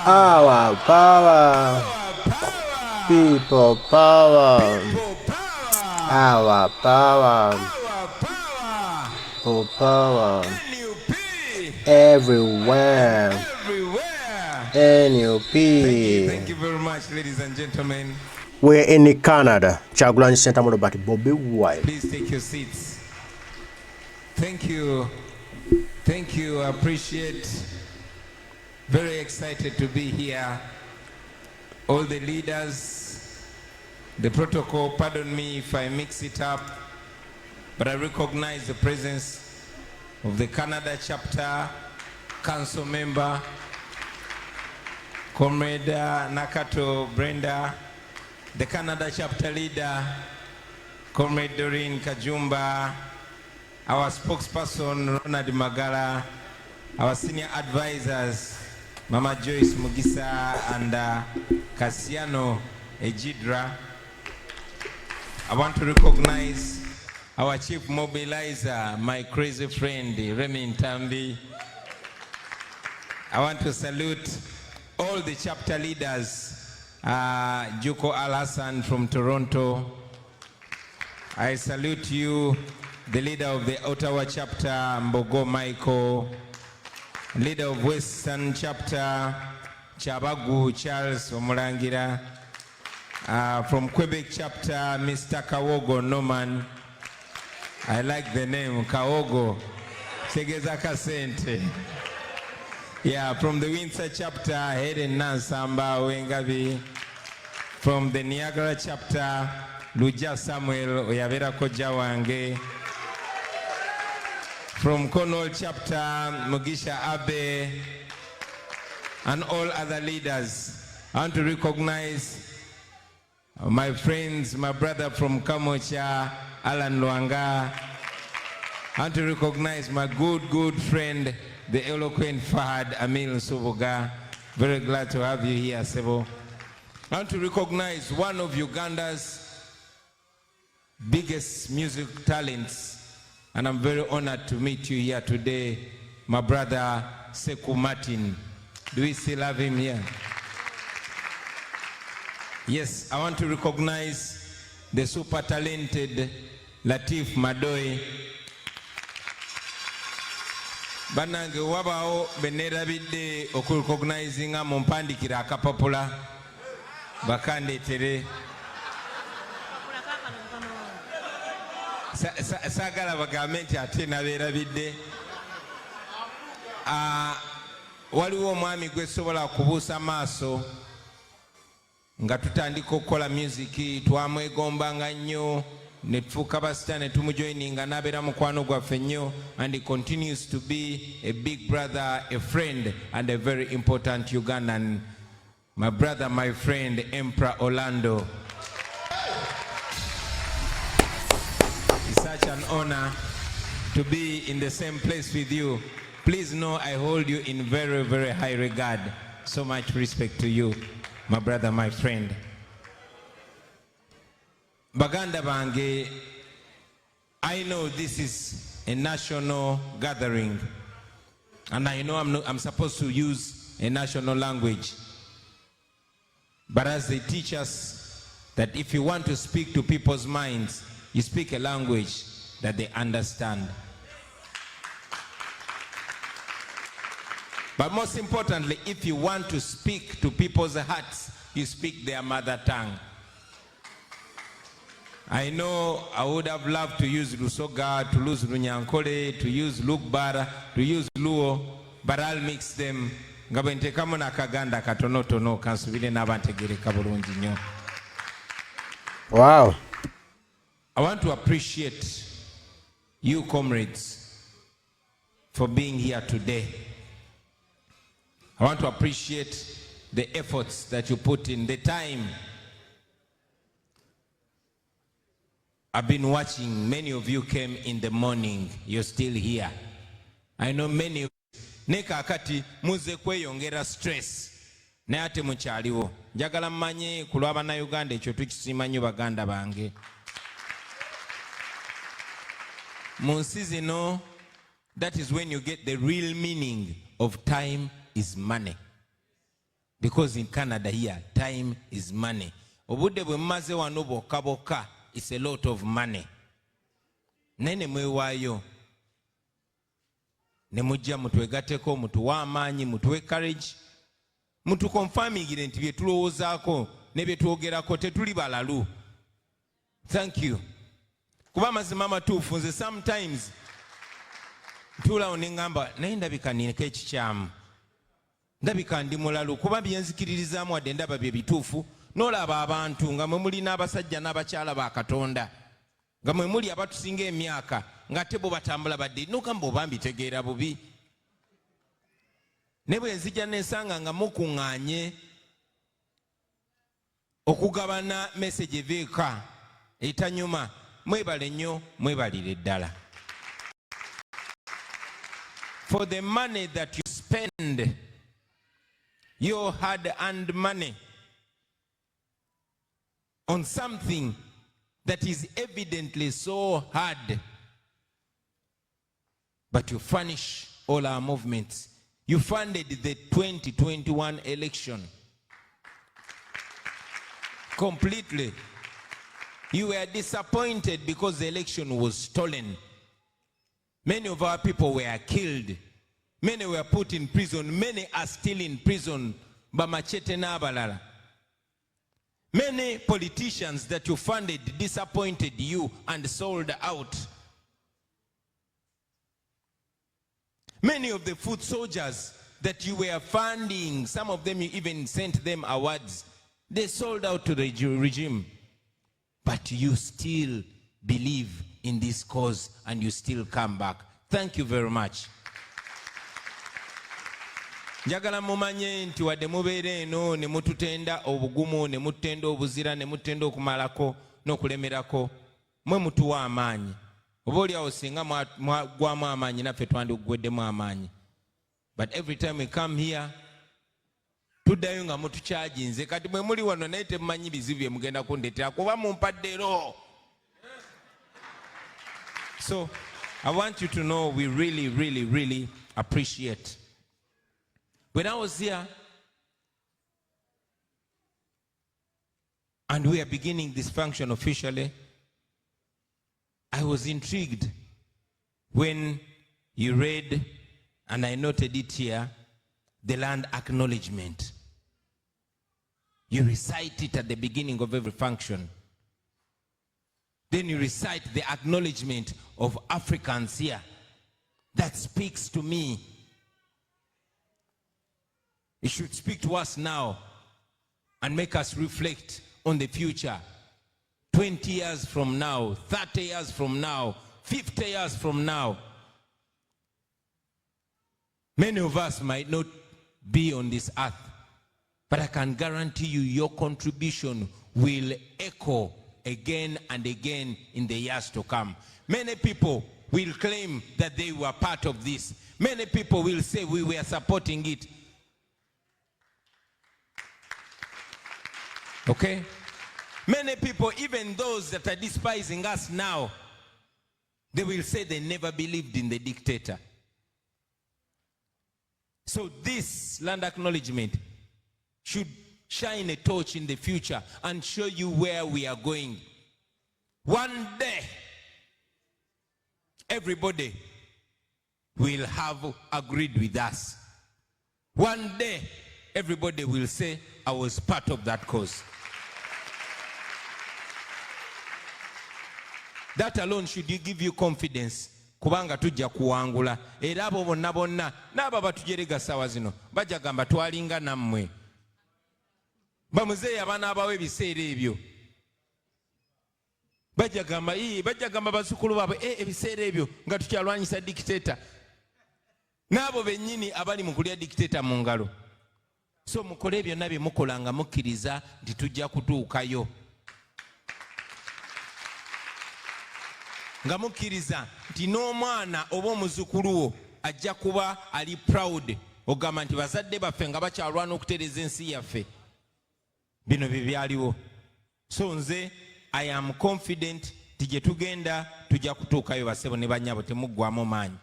Our power. People power. Our power. People power. Everywhere. NUP. Thank you very much, ladies and gentlemen. We're in Canada. Chagulanyi Center Modo Bobi Wine. Please take your seats. Thank you. Thank you. I appreciate. Very excited to be here. All the leaders, the protocol, pardon me if I mix it up, but I recognize the presence of the Canada chapter, council member, Comrade Nakato Brenda, the Canada chapter leader, Comrade Doreen Kajumba, our spokesperson Ronald Magala, our senior advisors Mama Joyce Mugisa and Cassiano Ejidra. I want to recognize our chief mobilizer, my crazy friend Remy Ntambi. I want to salute all the chapter leaders, Juko Al-Hassan from Toronto. I salute you, the leader of the Ottawa chapter, Mbogo Michael, leader of Western chapter, Chabagu Charles Omulangira, from Quebec chapter, Mr. Kawogo Norman. I like the name, Kawogo. Segeza Kasente. Yeah, from the Windsor chapter, Hayden Nansamba Wengabi. From the Niagara chapter, Luja Samuel Oyavera Kojawange. From Cornwall chapter, Mugisha Abe, and all other leaders. I want to recognize my friends, my brother from Kamocha, Alan Luanga. I want to recognize my good friend, the eloquent Fahad Amil Suboga. Very glad to have you here, Sebo. I want to recognize one of Uganda's biggest music talents, and I'm very honored to meet you here today, my brother Sekou Martin. Do we still have him here? Yes, I want to recognize the super talented Latif Madoy. Banange wabao benera bidde okurecognizing mumpandikira akapapula bakande tere. Sagala bagamenti ate nabeera bidde. Waliwo omwami gwe sobola kubuusa maaso nga tutandika okukola music, twamwegombanga nnyo ne tufuuka basita ne tumujoininga n'abeera mukwano gwaffe nnyo, and he continues to be a big brother, a friend, and a very important Ugandan. My brother, my friend, Emperor Orlando. It's such an honor to be in the same place with you. Please know I hold you in very high regard. So much respect to you, my brother, my friend. Baganda Bange, I know this is a national gathering, and I know I'm supposed to use a national language. But as they teach us that if you want to speak to people's minds, you speak a language that they understand. But most importantly, if you want to speak to people's hearts, you speak their mother tongue. I know I would have loved to use Lusoga, to use Runyankole, to use Lugbara, to use Luo, but I'll mix them. Ngabente kamona kaganda katono tono kansubile nabantegere kabulungi nnyo. Wow. I want to appreciate you, comrades, for being here today. I want to appreciate the efforts that you put in, the time. I've been watching, many of you came in the morning, you're still here. I know many of you, neka akati muze kweyongera stress, naye ate mukyaliwo. Njagala mmanye ku lw'Abannayuganda ekyo tukisiima nnyo baganda bange. Mu nsi zino, that is when you get the real meaning of time is money. Because in Canada here, time is money. Obudde bwe mmaze wano bokka bokka, it's a lot of money. Nene mwewaayo. Ne mujja mutwegatteko, mutuwa amaanyi, mutuwe courage. Mutu confirmingire nti bye tulowoozaako ne bye twogerako tetuli balalu. Thank you. Kuba mazima matuufu nze sometimes ntulawo ne ngamba naye ndabika niko ekikyamu. Ndabika ndi mulalu kuba bye nzikiririzaamu wadde ndaba bye bituufu n'olaba abantu nga mwe muli n'abasajja n'abakyala ba Katonda nga mwe muli abatusinga emyaka nga te bo batambula badde n'ogamba oba mbitegeera bubi. Ne bwe nzija n'ensanga nga mukuŋŋaanye okugabana message eveeka etanyuma, mwebale nnyo, mwebalire ddala. For the money that you spend, your hard-earned money, on something that is evidently so hard, but you furnish all our movements. You funded the 2021 election completely. You were disappointed because the election was stolen. Many of our people were killed. Many were put in prison. Many are still in prison. Bamachete n'abalala. Many politicians that you funded disappointed you and sold out. Many of the foot soldiers that you were funding, some of them you even sent them awards, they sold out to the regime. But you still believe in this cause and you still come back. Thank you very much. Njagala mumanye nti wadde mubeere eno ne mututenda obugumu, ne mututenda obuzira, ne mututenda okumalako n'okulemerako, mwe mutuwa amaanyi. Oba oliawo singa mwagwamu amaanyi naffe twandiguweddemu amaanyi. But every time we come here, tuddayo nga mutukyaginze. Kati mwe muli wano naye temumanyi bizibu bye mugenda kundeetera kuba mumpaddeero. So I want you to know we really, really, really appreciate. When I was here, and we are beginning this function officially, I was intrigued when you read, and I noted it here, the land acknowledgement. You recite it at the beginning of every function. Then you recite the acknowledgement of Africans here. That speaks to me. It should speak to us now and make us reflect on the future. 20 years from now, 30 years from now, 50 years from now. Many of us might not be on this earth, but I can guarantee you your contribution will echo again and again in the years to come. Many people will claim that they were part of this. Many people will say we were supporting it. Okay? Many people, even those that are despising us now, they will say they never believed in the dictator. So this land acknowledgement should shine a torch in the future and show you where we are going. One day, everybody will have agreed with us. One day, everybody will say, I was part of that cause. That alone should give you confidence. Kubanga tujja kuwangula. Era abo bonna bonna n'abo batujerega sawa zino bajja gamba twalinga nammwe. Bamuzeeyi abaana abawe ebiseera ebyo. Bajja gamba basukulu baabwe ebiseera ebyo nga tukyalwanyisa dictator. N'abo bennyini abali mu kulya dictator mu ngalo. So mukole byonna bye mukola nga mukkiriza nti tujja kutuukayo. Nga mukkiriza nti n'omwana oba omuzukulu wo ajja kuba ali proud ogamba nti bazadde baffe nga bakyalwana okutereeza ensi yaffe. Bino bye byaliwo. So nze I am confident nti gye tugenda tujja kutuukayo basebo ne bannyabo temuggwamu maanyi.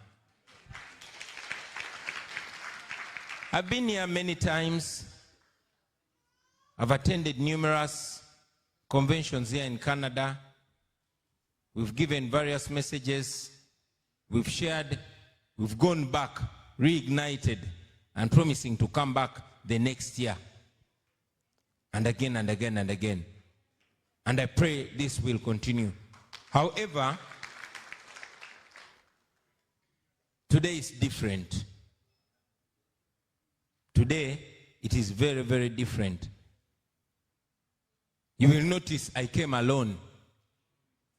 I've been here many times I've attended numerous conventions here in Canada. We've given various messages. We've shared. We've gone back, reignited, and promising to come back the next year. And again and again and again. And I pray this will continue. However, today is different. Today, it is very, very different. You will notice I came alone.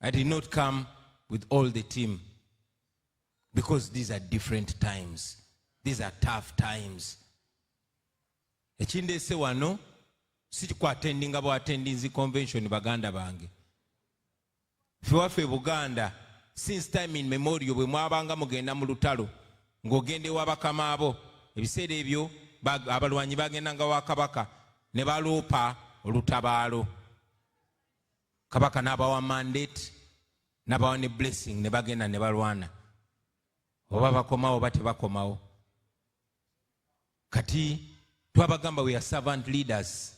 I did not come with all the team. Because these are different times. These are tough times. Echinde se wano, si kwa attending abo attending the convention baganda bange. Fiwafe Buganda, since time in memorial, bwe mwabanga mugenda mu lutalo, ng'ogende wabakama abo, ebiseera ebyo abalwanyi bagendanga wa kabaka ne baloopa olutabaalo. Kabaka n'abawa mandate, n'abawa ne blessing, ne bagenda ne balwana. Oba bakomawo oba tebakomawo. Kati twabagamba we are servant leaders.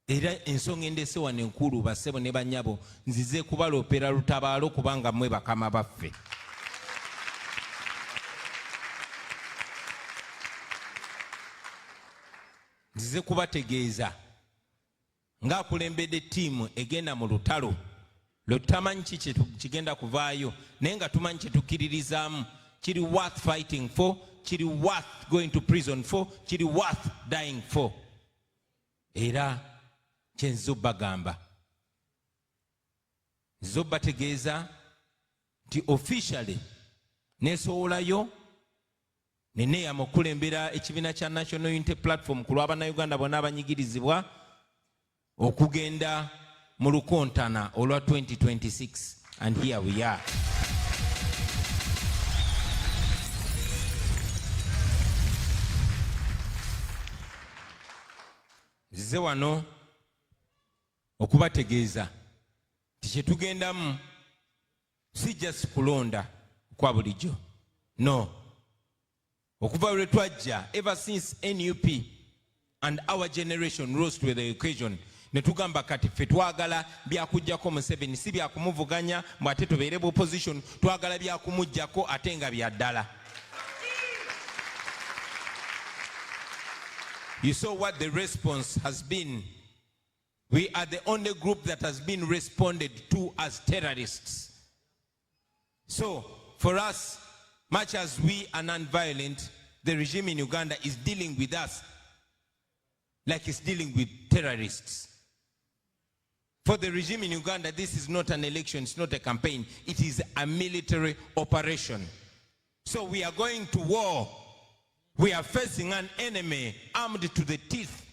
Era ensonga endese wano enkulu bassebo ne bannyabo nzize kubaloopera lutabaalo kubanga mmwe bakama baffe. Nzize kubategeeza ng'akulembedde ttiimu egenda mu lutalo lwe tutamanyi ki kigenda kuvaayo naye nga tumanyi kye tukkiririzaamu kiri worth fighting for, kiri worth going to prison for, kiri worth dying for. Era kyenzo bagamba nzo bategeeza nti officially neesowolayo neneeyama okulembera ekibiina kya National Unity Platform ku lw'Abannayuganda bonna abanyigirizibwa okugenda mu lukontana olwa 2026 and here we are. Nzize wano okubategeeza nti kye tugendamu si just kulonda kwa bulijjo. No. Okuva lwe twajja, ever since NUP and our generation rose to the occasion, ne tugamba kati ffe twagala byakujjako Museveni si byakumuvuganya mbu ate tubeere bu opposition, twagala byakumujjako ate nga bya ddala. You saw what the response has been. We are the only group that has been responded to as terrorists. So, for us, much as we are non-violent, the regime in Uganda is dealing with us like it's dealing with terrorists. For the regime in Uganda, this is not an election, it's not a campaign, it is a military operation. So we are going to war. We are facing an enemy armed to the teeth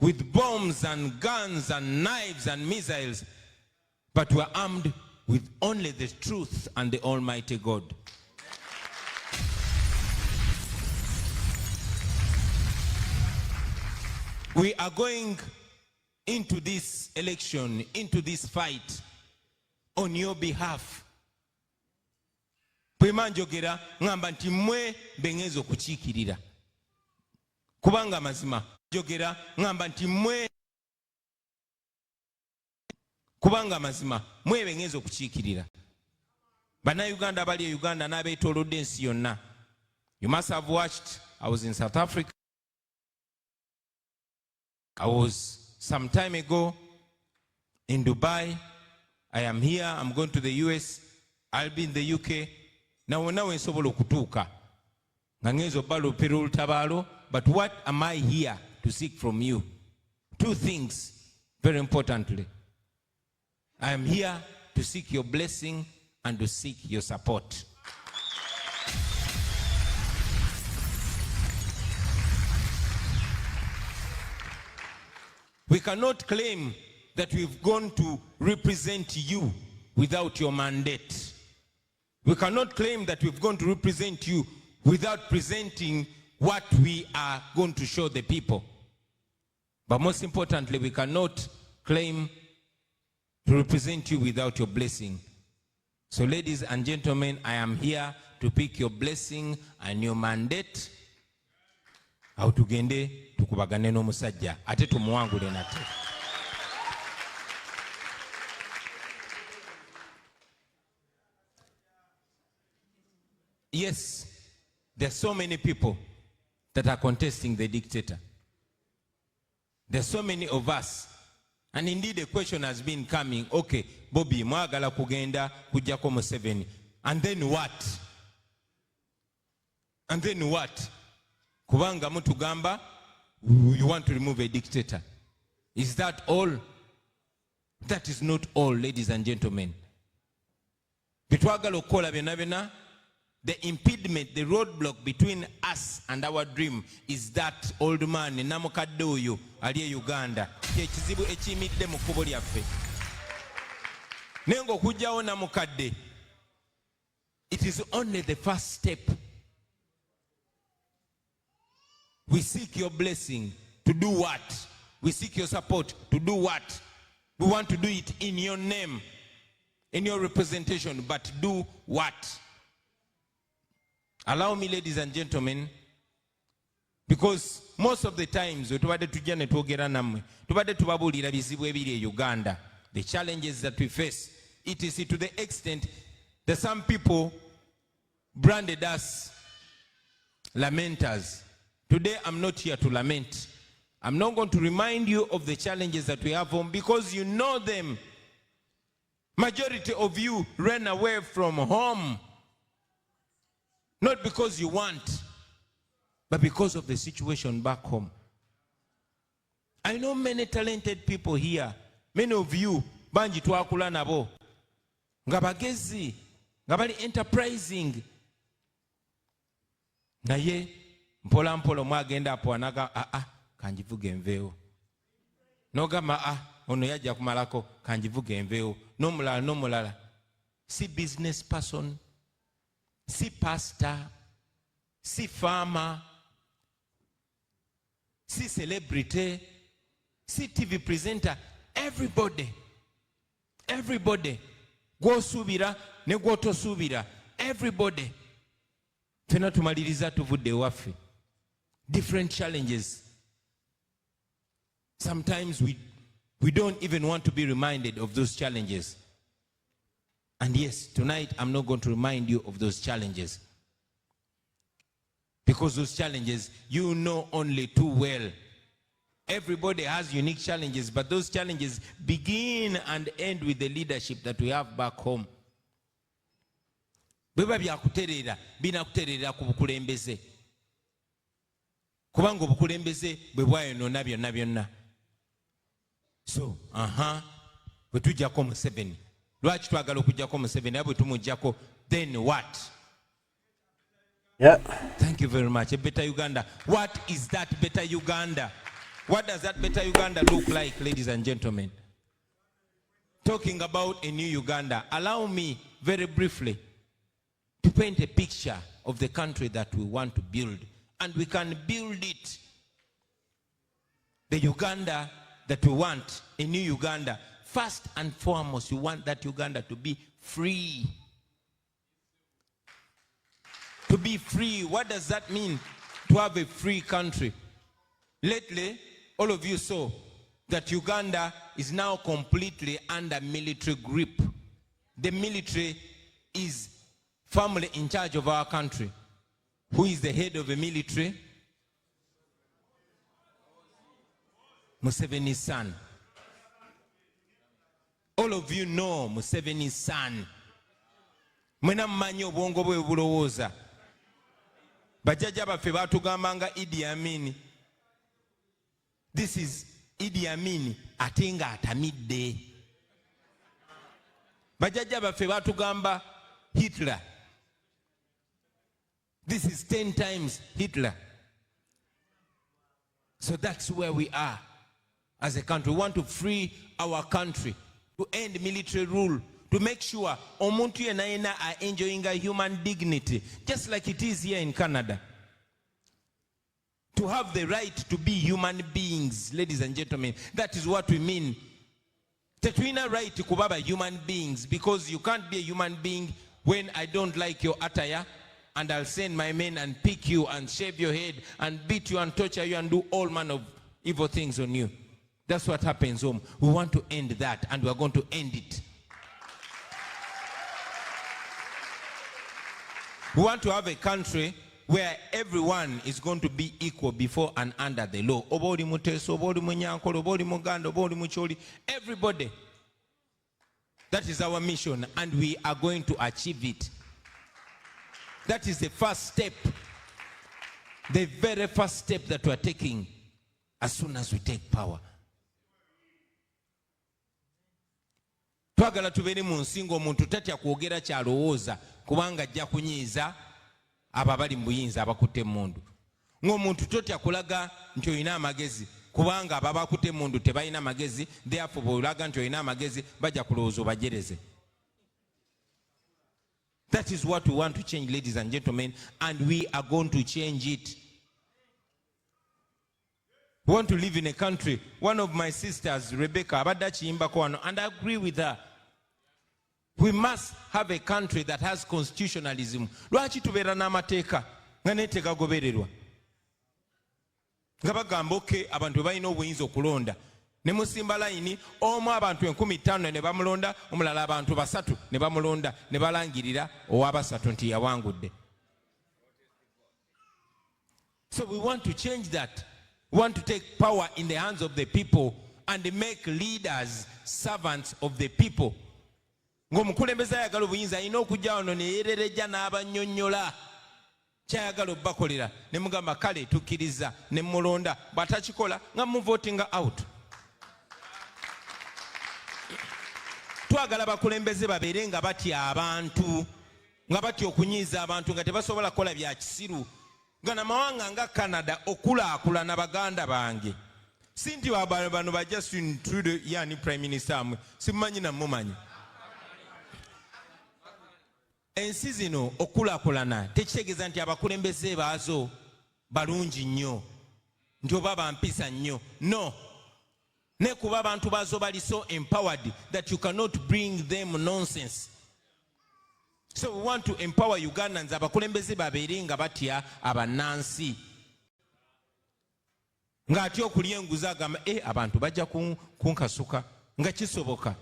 with bombs and guns and knives and missiles, but we are armed with only the truth and the Almighty God. We are going into this election, into this fight on your behalf. Pwemanjogera ngamba nti mmwe bengezo kukiikirira. Kubanga mazima jogera ngamba nti mmwe kubanga mazima mwe bengezo kukiikirira. Bannayuganda bali e Uganda n'abeetoolodde ensi yonna. You must have watched, I was in South Africa. I was some time ago in Dubai. I am here. I'm going to the US. I'll be in the UK. Now nsobola okutuuka nga ngenza obbaloopera olutabaalo, but what am I here to seek from you? Two things, very importantly. I am here to seek your blessing and to seek your support. We cannot claim that we've gone to represent you without your mandate. We cannot claim that we've gone to represent you without presenting what we are going to show the people. But most importantly, we cannot claim to represent you without your blessing. So ladies and gentlemen, I am here to pick your blessing and your mandate. How to gende to tukubagane n'omusajja ate tumuwangule nate. Yes, there are so many people that are contesting the dictator. There are so many of us. And indeed the question has been coming, okay, Bobi, mwagala kugenda kujjako Museveni. And then what? And then what? Kubanga mutugamba, you want to remove a dictator. Is that all? That is not all, ladies and gentlemen. Bitwagala okukola byonna byonna. The impediment, the roadblock between us and our dream is that old man, namukadde oyo ali Uganda. Ekizibu ekiyimidde mu kkubo lyaffe. Naye ng'okugyawo namukadde, it is only the first step. We seek your blessing to do what? We seek your support to do what? We want to do it in your name, in your representation, but do what? Allow me, ladies and gentlemen, because most of the times tubadde tujja ne twogera nammwe tubadde tubabuulira bizibu ebiri e Uganda, the challenges that we face. It is to the extent that some people branded us lamenters. Today I'm not here to lament. I'm not going to remind you of the challenges that we have home because you know them. Majority of you ran away from home. Not because you want, but because of the situation back home. I know many talented people here. Many of you, banji twakula nabo, nga bagezi, nga bali enterprising. Naye, mpola mpolo mwagenda apo anaga, kanjivuge enveo. Nogama, ono yaja kumalako, kanjivuge enveo. No mulala. Si business person, si pastor, si farmer, si celebrity, si TV presenter, everybody, go subira, ne go to subira, everybody. Fena tumaliriza tuvudde waffe. Different challenges. Sometimes we don't even want to be reminded of those challenges. And yes, tonight I'm not going to remind you of those challenges. Because those challenges, you know only too well. Everybody has unique challenges, but those challenges begin and end with the leadership that we have back home. Bweba byakuterera, binakuterera ku bukulembeze. Kubanga obukulembeze bwe bwayonoona byonna byonna. So, bwe tujjako Museveni. Lwaki twagala okujjako Museveni abwe tumujjako, then what? Yeah. Thank you very much. A better Uganda. What is that better Uganda? What does that better Uganda look like, ladies and gentlemen? Talking about a new Uganda, allow me very briefly to paint a picture of the country that we want to build. And we can build it. The Uganda that we want, a new Uganda. First and foremost, you want that Uganda to be free. To be free, what does that mean? To have a free country. Lately, all of you saw that Uganda is now completely under military grip. The military is firmly in charge of our country. Who is the head of the military? Museveni's son. All of you know Museveni's son. Mwena mmanyi obwongo bwe bulowooza. Bajjajja baffe baatugambanga Idi Amin. This is Idi Amin ate nga atamidde. Bajjajja baffe baatugamba Hitler. This is 10 times Hitler. So that's where we are as a country. We want to free our country, to end military rule, to make sure omuntu yena are enjoying a human dignity, just like it is here in Canada. To have the right to be human beings, ladies and gentlemen. That is what we mean. Tetwina right to kubaba human beings, because you can't be a human being when I don't like your attire. and I'll send my men and pick you and shave your head and beat you and torture you and do all manner of evil things on you. That's what happens home. We want to end that, and we are going to end it. We want to have a country where everyone is going to be equal before and under the law. Everybody. That is our mission, and we are going to achieve it. That is the first step. The very first step that we are taking as soon as we take power. Twagala tubere mu nsingo omuntu tatya kwogera kyalowooza kubanga ajja kunyiiza abo abali mu buyinza abakutte emmundu. Ng'omuntu totya kulaga nti olina amagezi kubanga abo abakutte emmundu tebalina magezi, therefore bw'olaga nti olina amagezi bajja kulowooza obajereze. That is what we want to change, ladies and gentlemen, and we are going to change it. We want to live in a country. One of my sisters, Rebecca, and I agree with her. We must have a country that has constitutionalism. Lwaki tubeera n'amateeka nga netegagobererwa nga bagamba oke abantu balina obuyinza okulonda ne musimba layini omu abantu 15 ne bamulonda, omulala abantu 3 ne bamulonda ne balangirira ow'abasatu nti yawangudde. So we want to change that. We want to take power in the hands of the people and make leaders servants of the people. Ng'omukulembeze ayagala obuyinza alina okujja wano ne yeerereja n'abannyonnyola kyayagala obbakolera ne mugamba kale tukkiriza ne mulonda, bw'atakikola nga muvotinga out. Twagala bakulembeze babeere nga batya abantu, nga batya okunyiiza abantu nga tebasobola kukola bya kisiru. Nga namawanga nga Canada okulaakulana baganda bange. Si nti bano bajja Trudeau yani prime minister amwe, simumanyi namumanyi. Ensi zino okulaakulana tekitegeeza nti abakulembeze baazo balungi nnyo, nti oba bampisa nnyo. No. Ne kuba abantu baazo bali so empowered that you cannot bring them nonsense. So we want to empower Ugandans, abakulembeze babeere nga batya abannansi. Nga ati okulya enguzi agamba abantu bajja kunkasuka nga kisoboka.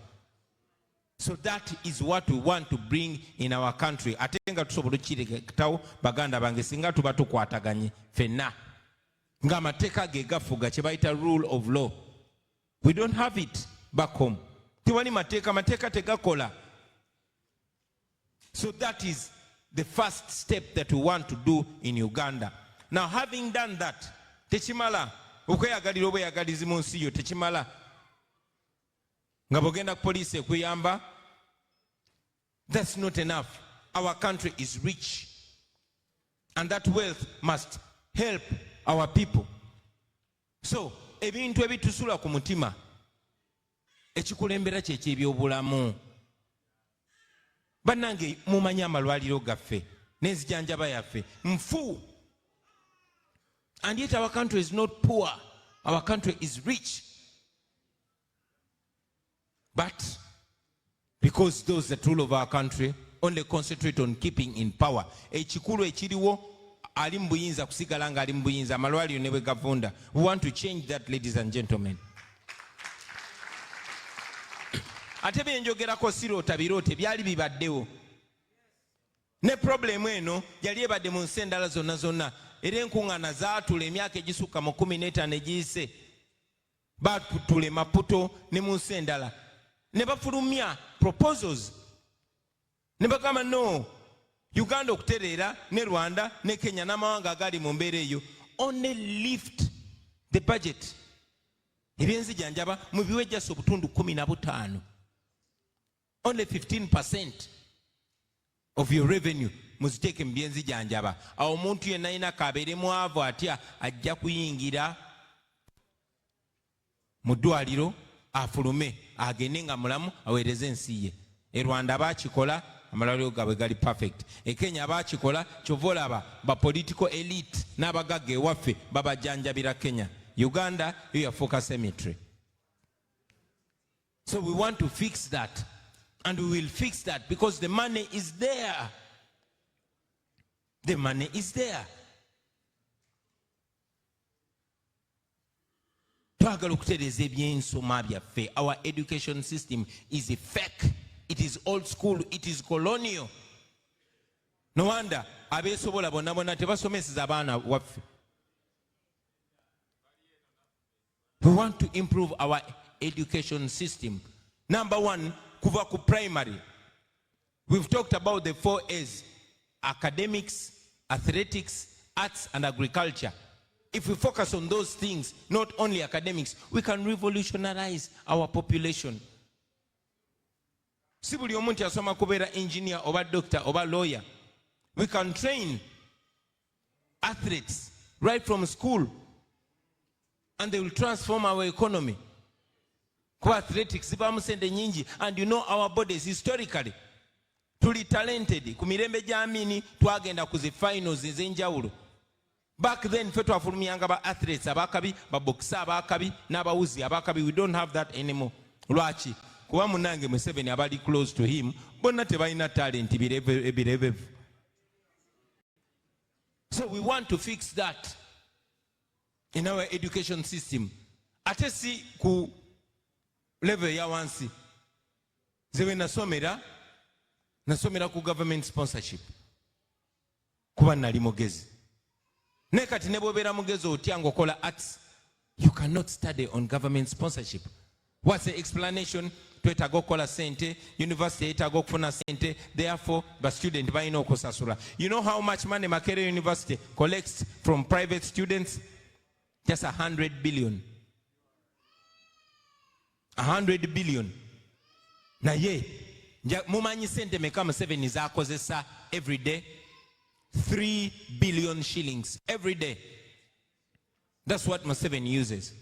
So that is what we want to bring in our country. Ate nga tusobola okkireketawo baganda bange singa tuba tukwataganye ffenna nga amateeka ge gafuga kye bayita rule of law. We don't have it back home. Tewali mateeka tegakola. So that is the first step that we want to do in Uganda. Now, having done that, techimala okweyagalira obweyagalizi mu nsi yo techimala nga bogenda police ekuyamba. That's not enough. Our country is rich, and that wealth must help our people. So ebintu ebitusula ku mutima ekikulembera ky'eky'ebyobulamu. Bannange mumanyi amalwaliro gaffe n'enzijanjaba yaffe nfu. And yet our country is not poor. Our country is rich. But because those that rule of our country only concentrate on keeping in power, ekikulu ekiriwo ali mu buyinza kusigala nga ali mu buyinza, amalwaliro ne bwe gavunda. We want to change that, ladies and gentlemen. Ate byenjogerako siroota biroote byali bibaddewo. Ne problemu eno yali ebadde mu nsi endala zonna zonna. Era enkuŋŋaana zaatula emyaka egisukka mu 15 egiyise. Baatula Maputo ne mu nsi endala. Ne bafulumya proposals. Ne bagamba no, Uganda okutereera ne Rwanda ne Kenya n'amawanga agali mu mbeera eyo only lift the budget. Ebyenzijanjaba mu biwejjasa obutundu 15. Only 15% of your revenue muziteeke mu byenzijanjaba. Awo omuntu yenna alina kabeere mwavu atya ajja kuyingira mu ddwaliro afulume agende nga mulamu aweereze ensi ye. E Rwanda baakikola, amalwaliro gaabwe gali perfect. E Kenya baakikola, kyova olaba ba political elite n'abagagga ewaffe babajjanjabira Kenya. Uganda yo yafuuka cemetery. So we want to fix that. And we will fix that because the money is there. The money is there. Our education system is a fake. It is old school. It is colonial. No wonder abesobola bonna bonna tebasomeseza abaana waffe. We want to improve our education system. Number one, kuva ku primary. We've talked about the 4 A's: academics, athletics, arts, and agriculture. If we focus on those things, not only academics, we can revolutionize our population. Si buli omuntu asoma kubeera engineer oba doctor oba lawyer. We can train athletes right from school, and they will transform our economy. Athletics, and you know our bodies historically. Tuli talented. Kumirembe jamini twagenda kuzi finals ezenjawulo. Back then, fe twafulumyanga ba athletes abakabi, ba boxer abakabi, n'abawuzi abakabi. We don't have that anymore. Lwaki? Kuba munange Museveni abali close to him, bonna tebalina talent birevevu. So we want to fix that in our education system. Ate si ku level ya wansi. Zewe nasomera ku government sponsorship. Kuba nali mugezi. Nekati nebobera mugezi otyango kola arts. You cannot study on government sponsorship. What's the explanation? Twetaga kola sente, university etaga okufuna sente, therefore the student balina okusasula. You know how much money Akerede University collects from private students? Just 100 billion. 100 billion. Naye mumanyi sente meka Museveni zakozesa every day? 3 billion shillings every day. That's what Museveni uses.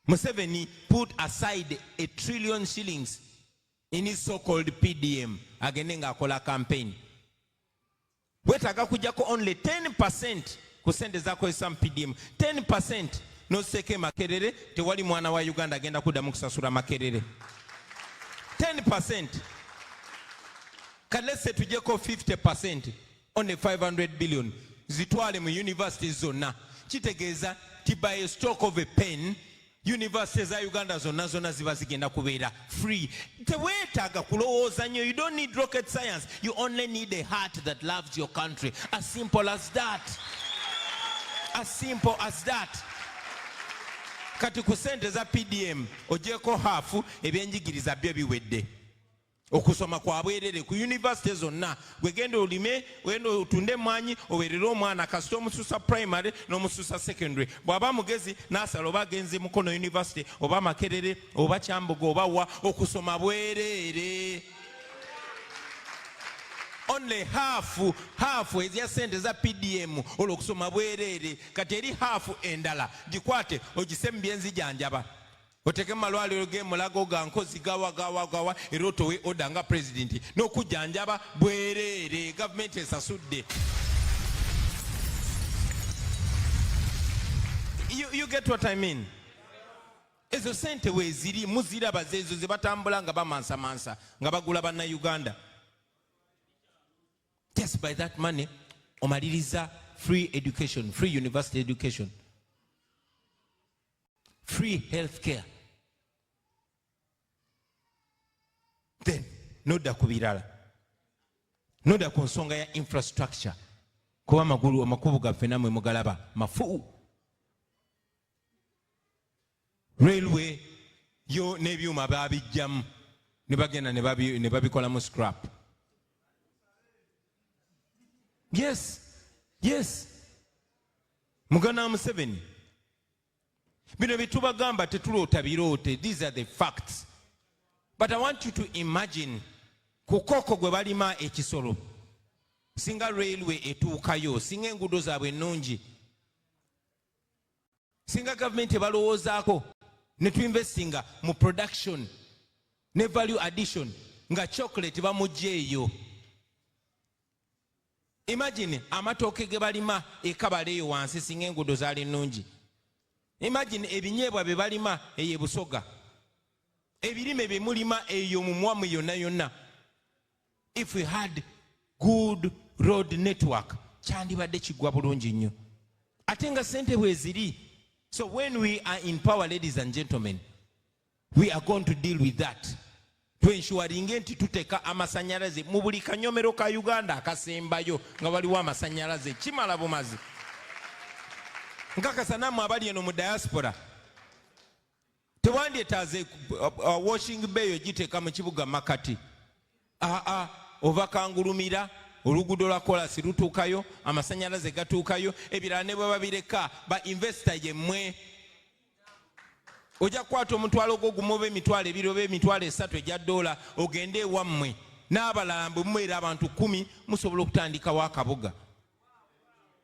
Museveni put aside 1 trillion shillings in his so-called PDM agenenga akola campaign. Wetaga kujako only 10% kusende zako esam PDM. 10% no seke Makerere tewali mwana wa Uganda agenda kudamu kusasura Makerere. 10%. Kalese tujeko 50%. Only 500 billion. Zitwale mu university zona. Chitegeza tibaye stroke of a pen. Universities za Uganda zona ziba zigenda kubeera free. Tewetaga kulowooza nnyo. You don't need rocket science. You only need a heart that loves your country. As simple as that. As simple as that. Kati ku sente za PDM ojeko hafu ebyenjigiriza byo biwedde. Okusoma kwa bwerere ku university zonna gwegenda olime wenda otunde mwanyi owerere omwana kasito omususa primary n'omususa secondary bwaba mugezi nasala oba genzi mukono university oba Makerere oba Kyambogo oba wa okusoma bwerere. Only half ezya sente za PDM olokusoma bwerere kati eri half endala gikwate ogisemu byenzi janjaba. Oteke malwaliro ge mulago ga nkozi gawa erotowe odanga president n'okujjanjaba bwerere. Government esasudde. You get what I mean? Ezo sente weziri muzira bazezo zibatambula nga bamansa nga bagula banna Uganda. Just by that money omaliriza free education, free university education, free health care. Then noda kubirala, noda ku nsonga ya infrastructure. Kuba magulu amakubu gaffe namwe mugalaba mafu. Railway yo n'ebyuma babijjamu ne bagenda ne babikolamu scrap. Yes. Mugana Museveni. Bino bitubagamba tetuloota biroote. These are the facts. But I want you to imagine kukoko gwe balima ekisolo. Singa railway etuukayo, singa enguudo zaabwe ennungi. Singa government ebalowoozaako ne tuinvestinga mu production ne value addition nga chocolate bamugyeeyo. Imagine amatooke ge balima ekabaleeyo wansi singa enguudo zaali nnungi. Imagine ebinyeebwa bye balima eyo Busoga. Ebirime bye mulima eyo mu mwamu yonna. if we had good road network, kyandibadde kigwa bulungi nnyo. Ate nga sente bwe ziri. So when we are in power, ladies and gentlemen, we are going to deal with that. To ensuring nti tuteka amasanyalaze mu buli kanyomero ka Uganda akasembayo nga waliwo amasanyalaze kimala bumazi. Nkakasa nammwe abali eno mu diaspora tewandyetaaze washing bay giteeka mu kibuga Makati. Ova Kangulumira oluguudo lwa kolasi lutuukayo, amasanyalaze gatuukayo, ebirala ne bwe babireka ba investor yemmwe. Ojja kukwata omutwalo gwo gumu oba emitwalo ebiri oba emitwalo esatu egya dola ogende ewammwe n'abalala bwe mubeera abantu 10 musobola okutandikawo akabuga.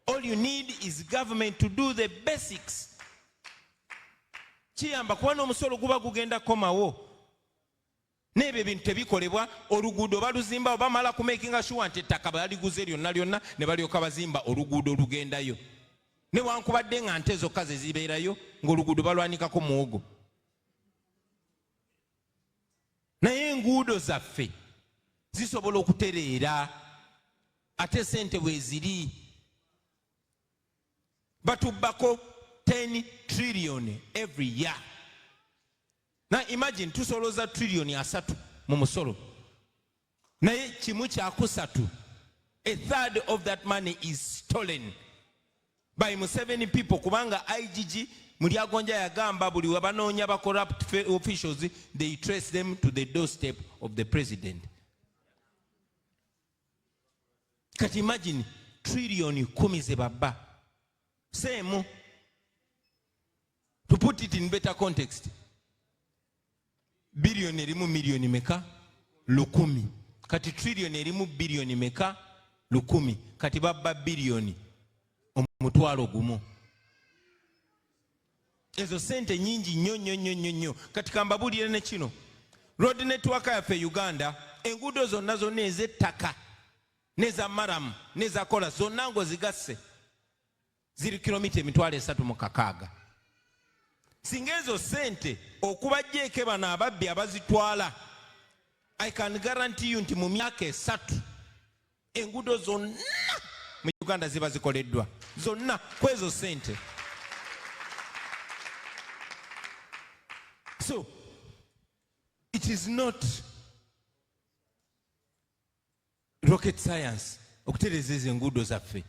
All you need is government to do the basics. Kiyamba kuba n'omusolo guba gugenda komawo. N'ebyo ebintu tebikolebwa, oluguudo baluzimba oba bamala kumakinga sure nti ettaka baliguze lyonna lyonna ne balyoka bazimba oluguudo olugendayo. Newankubadde nga nte zokka ze zibeerayo ng'oluguudo balwanikako muwogo. Naye enguudo zaffe zisobola okutereera ate sente bwe ziri. Batubbako 10 trillion every year. Now imagine tusoloza trillion asatu mu musolo. Naye kimu kyakusatu, a third of that money is stolen by Museveni people. Kubanga IGG Mulyagonja yagamba buli wabanoonya ba corrupt officials, they trace them to the doorstep of the president. Kati imagine trillion 10 ze babba. Same. To put it in better context, billion erimu million meka 10. Kati trillion erimu billion meka 10. Kati babba billion omutwalo gumu. Ezo sente nyingi nnyo. Kati kambabulira ne kino, road network yaffe Uganda, enguudo zonna zonna ez'ettaka neza maramu neza kola zonna ngo zigasse ziri kilomita 360. Singa ezo sente okubajjeeko bano ababbi abazitwala, I can guarantee you nti mu myaka 3 enguudo zonna mu Uganda ziba zikoleddwa zonna kwezo sente. So it is not rocket science okutereza ezo enguudo zaffe.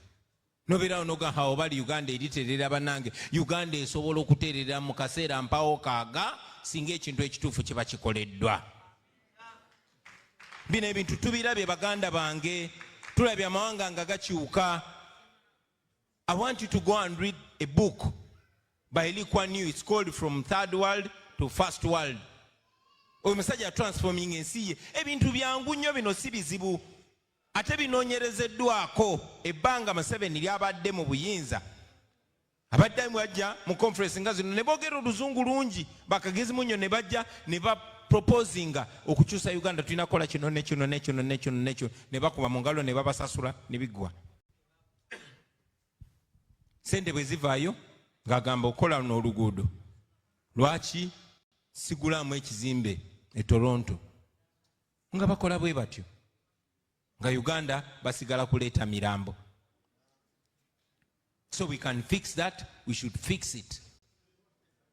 Nobeerawo noga awo bali Uganda eriterera bannange, Uganda esobola okuterera mu kaseera mpawo kaaga singa ekintu ekituufu kiba kikoleddwa. Bino ebintu tubirabye baganda bange, tulabye amawanga nga gakyuka. I want you to go and read a book by Lee Kuan Yew. It's called From Third World to First World. Omusajja transforming ensi ye. Ebintu byangu nnyo bino si bizibu. Ate binoonyerezeddwako ebbanga Museveni lyabadde mu buyinza. Abadde mwajja mu conference nga zino ne boogera oluzungu lungi, bakagezi munnyo ne bajja ne ba proposinga okukyusa Uganda, tulina kola kino ne kino ne kino ne kino ne kino, ne bakuba mu ngalo ne babasasula ne biggwa. Sente bwe zivaayo ng'agamba okola n'oluguudo. Lwaki sigulamu ekizimbe e Toronto? Nga bakola bwe batyo. Nga Uganda basigala kuleeta mirambo. So we can fix that, we should fix it.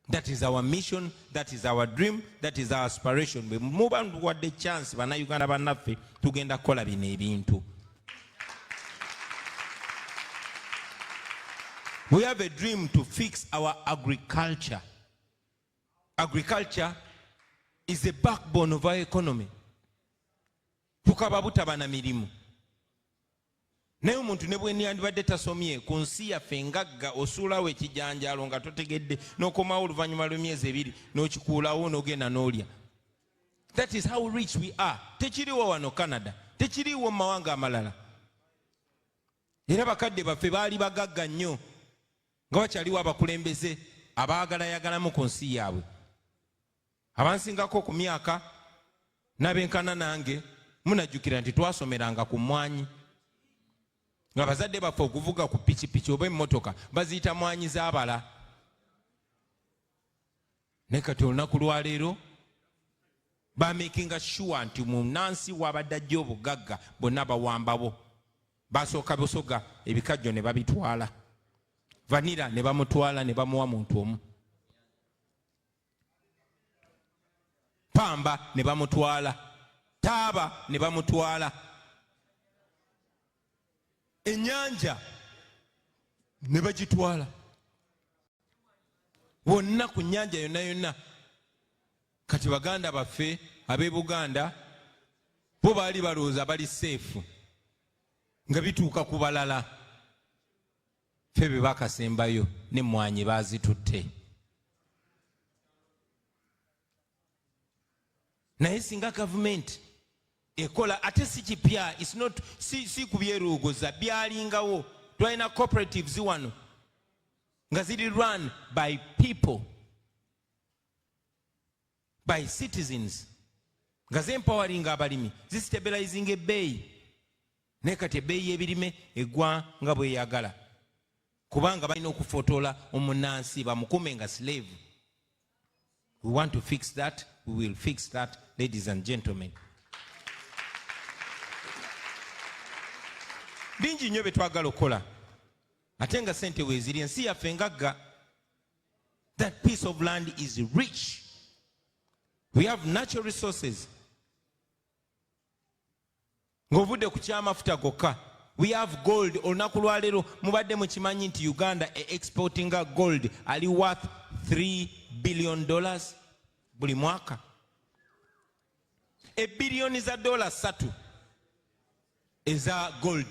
That is our mission, that is our dream, that is our aspiration. We move on toward the chance bana Uganda bannaffe tugenda kola bino ebintu. We have a dream to fix our agriculture. Agriculture is the backbone of our economy. Tukaba butaba na mirimu. Naye omuntu ne bwe yandibadde tasomye ku nsi yaffe engagga, osuulawo ekijanjaalo nga totegedde n'okomawo oluvannyuma lw'emyezi 2 n'okikuulawo n'ogenda n'olya. That is how rich we are. Tekiriwo wano Canada, tekiriwo mu mawanga amalala. Era bakadde baffe baali bagagga nnyo nga wakyaliwo abakulembeze abaagalayagalamu ku nsi yaabwe. Abansingako ku myaka n'abenkana nange munajjukira nti twasomeranga ku mwanyi. Nga bazadde baffe okuvuga ku pikipiki oba emmotoka baziyita mwanyi z'abala. Ne kati olunaku lwa leero Bamakinga sure nti munansi wabadde ajja obugagga bonna bawambabo. Basooka busoga ebikajjo ne babitwala. Vanilla ne bamutwala ne bamuwa muntu omu. Pamba ne bamutwala. Taaba ne bamutwala. Ennyanja ne bagitwala. Wonna ku nnyanja yonna yonna. Kati baganda baffe ab'e Buganda bo baali balowooza bali seefu nga bituuka ku balala. Ffe be bakasembayo n'emmwanyi baazitutte. Naye singa gavumenti ekola ate si kipya, si kubyeruugoza, byalingawo. Twalina cooperatives wano nga ziri run by people, by citizens, nga zempowering abalimi, zistabilizing ebbeeyi. Naye kati ebbeeyi y'ebirime eggwa nga bweyagala kubanga balina okufotola omunnansi bamukume nga slave. We want to fix that. We will fix that, ladies and gentlemen. Bingi nnyo bye twagala okukola ate nga sente weeziri. Ensi yaffe ngagga. That piece of land is rich. We have natural resources. Ng'ovudde ku kyamafuta gokka. We have gold. Olunaku lwa leero mubadde mukimanyi nti Uganda exportinga gold ali worth $3 billion buli mwaka. $3 billion eza gold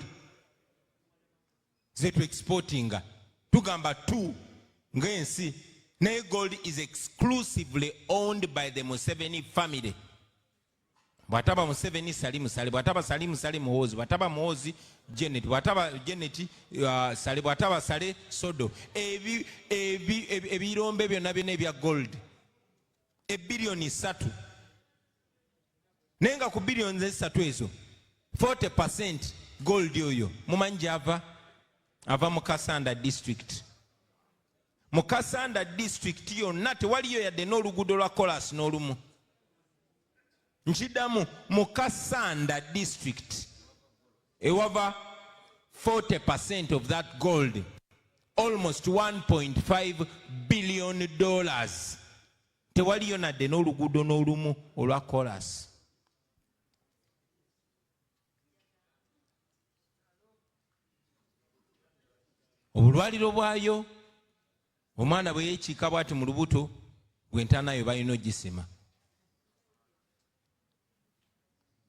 zetu exportinga. Tugamba 2 ng'ensi. Naye gold is exclusively owned by the Museveni family. Bwataba Museveni Sali Musale, bwataba Sali Musale Muhozi, bwataba Muhozi Janet, bwataba Janet Sale, bwataba Sale Sodo. Ebirombe byonna byonna ebya gold. $3 billion. Naye nga ku billions 3 ezo 40% gold oyo mumanyi gy'ava? Ava mu Kasanda district. Mu Kasanda district yonna tewaliyo yadde n'oluguudo lwa kolas n'olumu. Nkidamu mu Kasanda district ewava 40% of that gold, almost $1.5 billion. Tewaliyo nadde n'oluguudo n'olumu olwa kolas. Obulwaliro bwayo omwana bwe yeekiika bw'ati mu lubuto gw'entaanayo balina ogisima.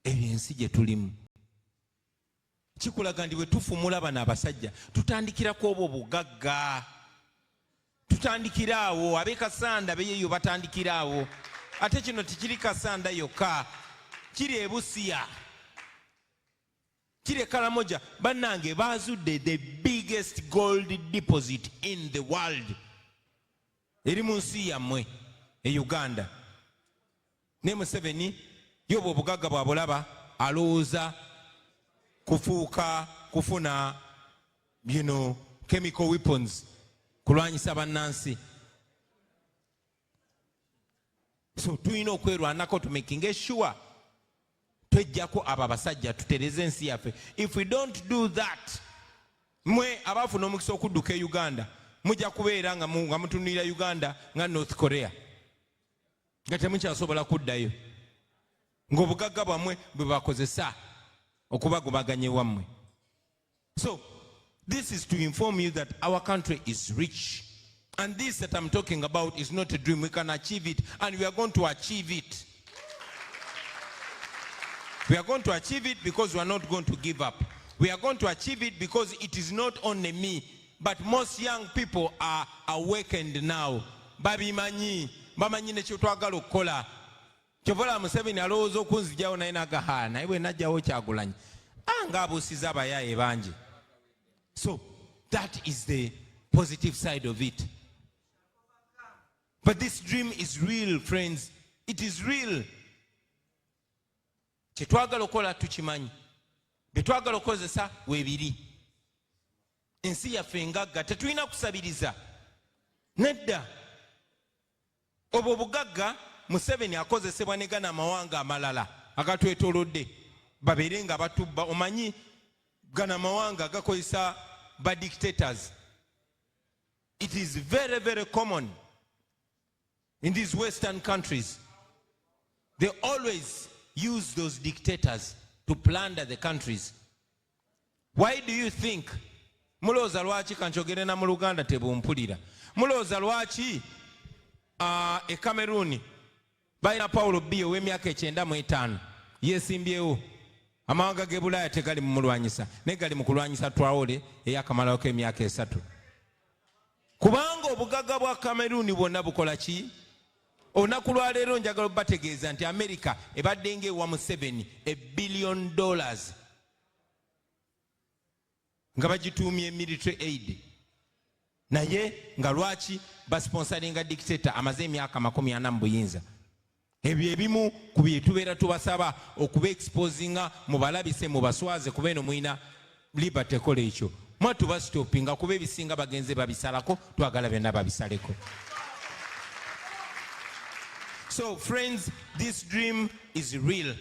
Ebyo ensi gye tulimu kikulaga ndi bwe tufumula bano abasajja tutandikirako obwo bugagga. Tutandikira awo. Ab'e Kasanda beyeyo batandikira awo. Ate kino tikiri Kasanda yokka, kiri e Busia, kiri e Karamoja. Bannange baazudde the biggest gold deposit in the world. Eri mu nsi yammwe e Uganda. Ne Museveni yoba obugagga bwabulaba alowooza kufuna chemical weapons kulwanyisa bannansi. So tulina okwerwanako to making sure twejjako abo abasajja tutereze ensi yaffe. If we don't do that, mwe abafuna omukisa okudduka e Uganda mujja kubeera nga mutunulira Uganda nga North Korea nga temukyasobola kuddayo ng'obugagga bwammwe bwe bakozesa okubagobaganya ewammwe. So this is to inform you that our country is rich, and this that I'm talking about is not a dream. We can achieve it, and we are going to achieve it. We are going to achieve it because we are not going to give up. We are going to achieve it because it is not only me, but most young people are awakened now. Babimanyi ne twagala okukola. Kyovola Museveni alowooza okunzijawo naye nagahaa naye bwe najjawo Kyagulanyi anga abuusiza abayaaye bangi. So that is the positive side of it. But this dream is real, friends. It is real. Kye twagala okukola tukimanyi. Bye twagala okukozesa weebiri. Ensi yaffe ngagga tetulina kusabiriza. Nedda. Obwo bugagga Museveni akozesebwa ne gana amawanga amalala agatwetoolodde babeere nga batubba. Omanyi gana amawanga gakozesa ba dictators. It is very, very common in these Western countries. They always use those dictators to plunder the countries. Why do you think mulowooza lwaki kankyogere na mu Luganda tebumpulira? Mulowooza lwaki e Cameroon balina Paulo Biya ow'emyaka 95 yeesimbyewo, amawanga g'e Bulaaya tegali mu mulwanyisa naye gali mu kulwanyisa Traore ey'akamalawo k'emyaka 3. Kubanga obugagga bwa Cameroon bwonna bukola ki? Olunaku lwa leero njagala bategeeza nti America ebadde ng'ewa Museveni $1 billion nga bagituumye military aid, naye nga lwaki basponsoringa dictator amaze emyaka 40 mu buyinza. Ebyo ebimu ku bye tubeera tubasaba okuba exposinga mubalabise mubaswaze kuba eno mwina liberty kola ekyo mwatu bastopinga kuba ebisinga bagenze babisalako twagala byonna babisaleko. So friends, this dream is real.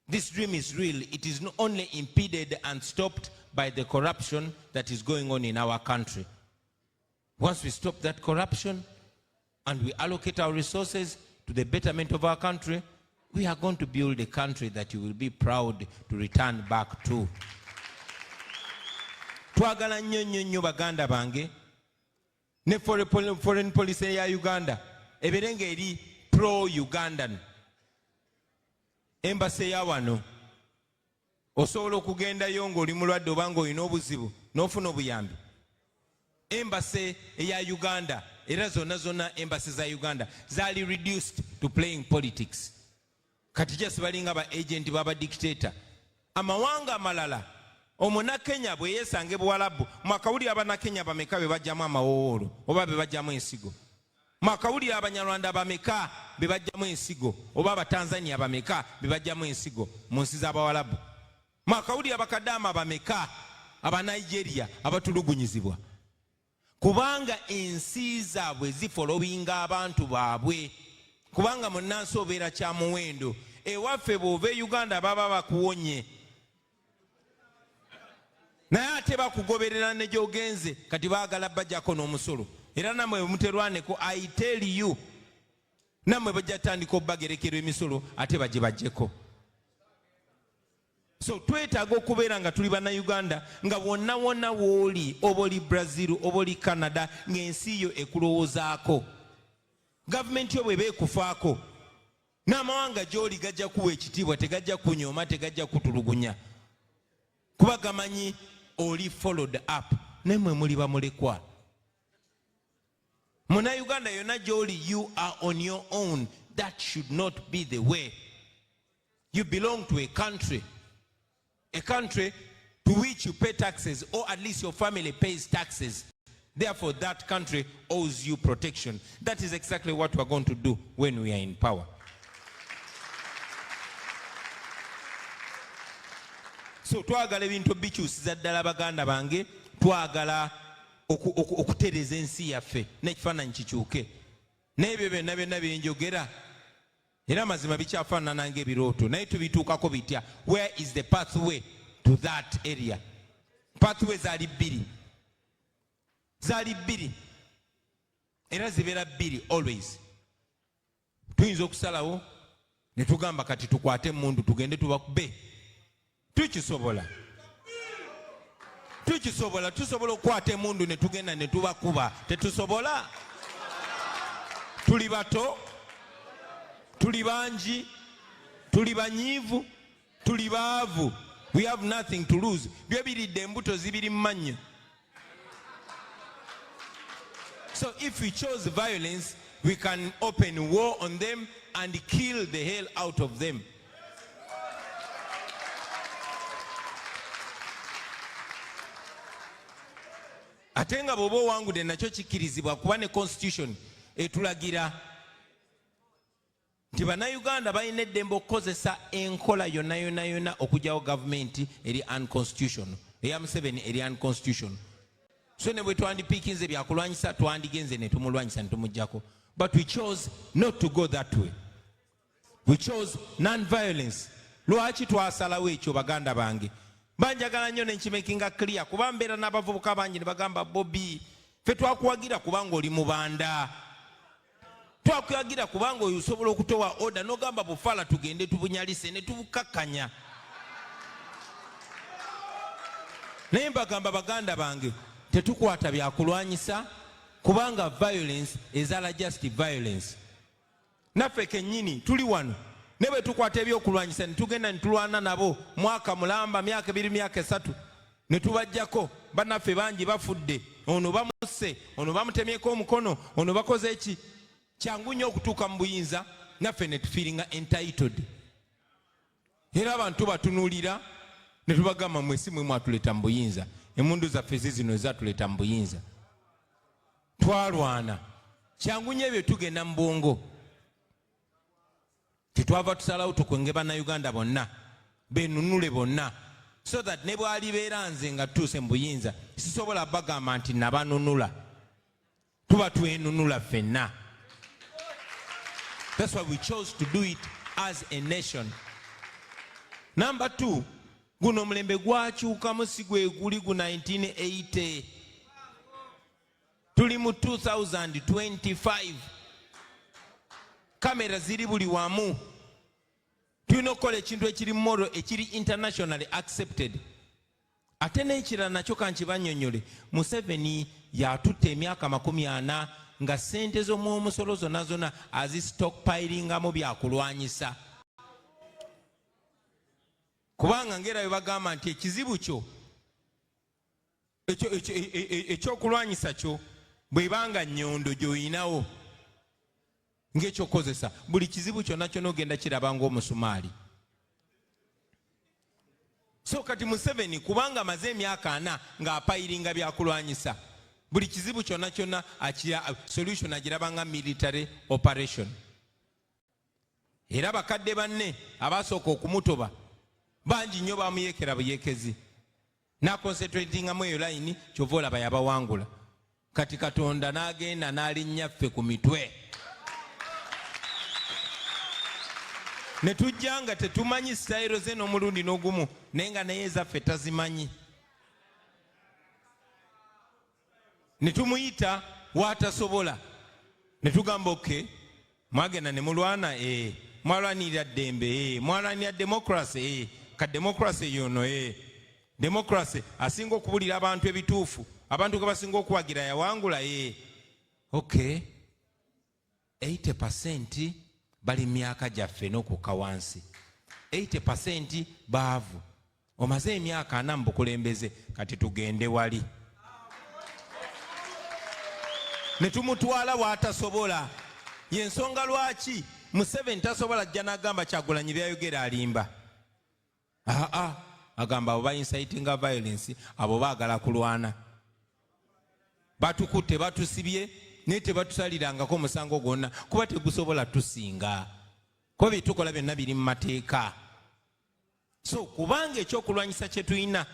This dream is real. It is not only impeded and stopped by the corruption that is going on in our country. Once we stop that corruption and we allocate our resources to the betterment of our country, we are going to build a country that you will be proud to return back to. Twagala nnyo baganda bange ne foreign policy ya Uganda eberenga eri pro-Ugandan. Embassy ya wano osobola okugendayo ng'oli mulwadde oba ng'olina obuzibu n'ofuna obuyambi. Embassy eya Uganda era zonna embassy za Uganda zaali reduced to playing politics. Kati just balinga ba agent baba dictator. Amawanga amalala omuna Kenya bwe yesange Buwalabu mwakawuli abana Kenya bameka be bajjamu amawoolo oba be bajjamu ensigo. Mwakawuli abanyarwanda bameka be bajjamu ensigo oba abatanzania bameka be bajjamu ensigo mu nsi z'Abawalabu. Mwakawuli abakadama bameka aba Nigeria abatulugunyizibwa. Kubanga ensi zaabwe zifolowinga abantu baabwe. Kubanga munnansi obeera kya muwendo. Ewaffe bw'ova Uganda baba bakuwonye. Naye ate bakugoberera ne gy'ogenze kati baagala bajjako n'omusolo. Era nammwe muterwaneko, I tell you, nammwe bajja tandika obbagerekerwa emisolo ate bajje bajjeko. So twetaaga okubeera nga tuli bannayuganda nga wonna w'oli, oba oli Brazil, oba oli Canada, ng'ensi yo ekulowoozaako. Gavumenti yo bw'eba ekufaako, n'amawanga gy'oli gajja kuwa ekitiibwa, tegajja kunyooma, tegajja kutulugunya. Kuba gamanyi oli followed up, nammwe muli bamulekwa. Munnayuganda yonna gy'oli, you are on your own. That should not be the way. You belong to a country to which you pay taxes, or at least your family pays taxes. Therefore, that country owes you protection. That is exactly what we are going to do when we are in power. So, twagala ebintu bikyusiza ddala baganda bange, twagala okutereza ensi yaffe n'ekifaananyi kikyuke. N'ebyo byonna bye njogera era mazima bikyafaanana ng'ebirooto, naye tubituukako bitya? Where is the pathway to that area? Pathway zaali bbiri era zibeera bbiri always. Tuyinza okusalawo ne tugamba kati tukwate emmundu tugende tubakube. Tukisobola okukwata emmundu ne tugenda ne tubakuba. Tetusobola? Tuli bato, tuli bangi, tuli banyiivu, tuli baavu. We have nothing to lose. Byo biridde embuto zibiri mu mannyo. So if we chose violence, we can open war on them and kill the hell out of them. Ate nga bw'oba owangudde nakyo kikkirizibwa kuba ne constitution etulagira nti bannayuganda balina eddembe okukozesa enkola yonna okugyawo gavumenti eri unconstitutional, eya Museveni eri unconstitutional. So ne bwe twandipiikinze byakulwanyisa twandigenze ne tumulwanyisa ne tumuggyako. But we chose not to go that way. We chose non-violence. Lwaki twasalawo ekyo baganda bange? Banjagala nnyo nenkimakinga clear kuba mbeera n'abavubuka bangi ne bagamba Bobi ffe twakuwagira kubanga oli mubanda. Twakuwagira kubanga oyo osobola okutowa order n'ogamba bufala tugende tubunyalise ne tubukakkanya. Naye mbagamba baganda bange tetukwata byakulwanyisa kubanga violence ezala just violence. Naffe kennyini tuli wano ne bwe tukwata ebyokulwanyisa ne tugenda ne tulwana nabo mwaka mulamba myaka 2 myaka 3 ne tubajjako bannaffe bangi bafudde, ono bamusse, ono bamutemyeko omukono, ono bakoze eki. Kyangu nnyo okutuuka mu buyinza naffe ne tufiiringa entitled. Era abantu batunuulira ne tubagamba mwesi mwe mwatuleeta mu buyinza. Emmundu zaffe zino ezatuleeta mu buyinza. Twalwana. Kyangu nnyo ebyo tugenda mu bwongo. Tetwava tusalawo tukwenge bannayuganda bonna benunule bonna so that ne bwali beera nze nga tutuuse mu buyinza sisobola bagamba nti nabanunula. Tuba twenunula ffenna. That's why we chose to do it as a nation. Number 2, guno omulembe gwakyukamu si gwe guli gu 1980. Tuli mu 2025. Kamera ziri buli wamu. Tulina okukola ekintu ekiri moral, ekiri internationally accepted. Ate n'ekirala nakyo kankibannyonnyole, Museveni yatutta emyaka 40 nga ssente z'omwomusolo zonna azisitockpilingamu byakulwanyisa. Kubanga ngera bwe bagamba nti ekizibu kyo ekyokulwanyisa kyo bwebanga nnyondo gy'oyinawo ng'ekyokozesa buli kizibu kyonna ky'ogenda kiraba ng'omusumaali. So kati Museveni kubanga amaze emyaka 4 ng'apayiringa byakulwanyisa buli kizibu kyonna solution agiraba nga military operation. Era bakadde banne abasooka okumutoba bangi nnyo bamuyekera buyekezi. Nakonsentratingamu eyo layini kyova olaba yabawangula. Kati Katonda n'agenda n'alinnyaffe ku mitwe. Ne tujja nga tetumanyi sitayiro ze n'omulundi n'ogumu naye nga naye ezaffe tazimanyi. Ne tumuyita watasobola. Ne tugamba okay, mwagenda ne mulwana mwalwanirira ddembe mwalwanirira democracy ka democracy yono democracy asinga okubulira abantu ebituufu, abantu ke basinga okuwagira yawangula okay, 80% bali myaka gyaffe n'okukka wansi, 80% baavu. Omaze emyaka 4 mu bukulembeze, kati tugende wali. Ne tumutwala watasobola. Yensonga lwaki Museveni tasobola ajja n'agamba Kyagulanyi byayogera alimba. Agamba abo bainsitinga violence, abo baagala kulwana. Batukutte batusibye naye tebatusalirangako omusango gwonna kuba tegusobola tusinga. Kuba byetukola byonna biri mu mateeka. So kubanga ekyokulwanyisa kye tulina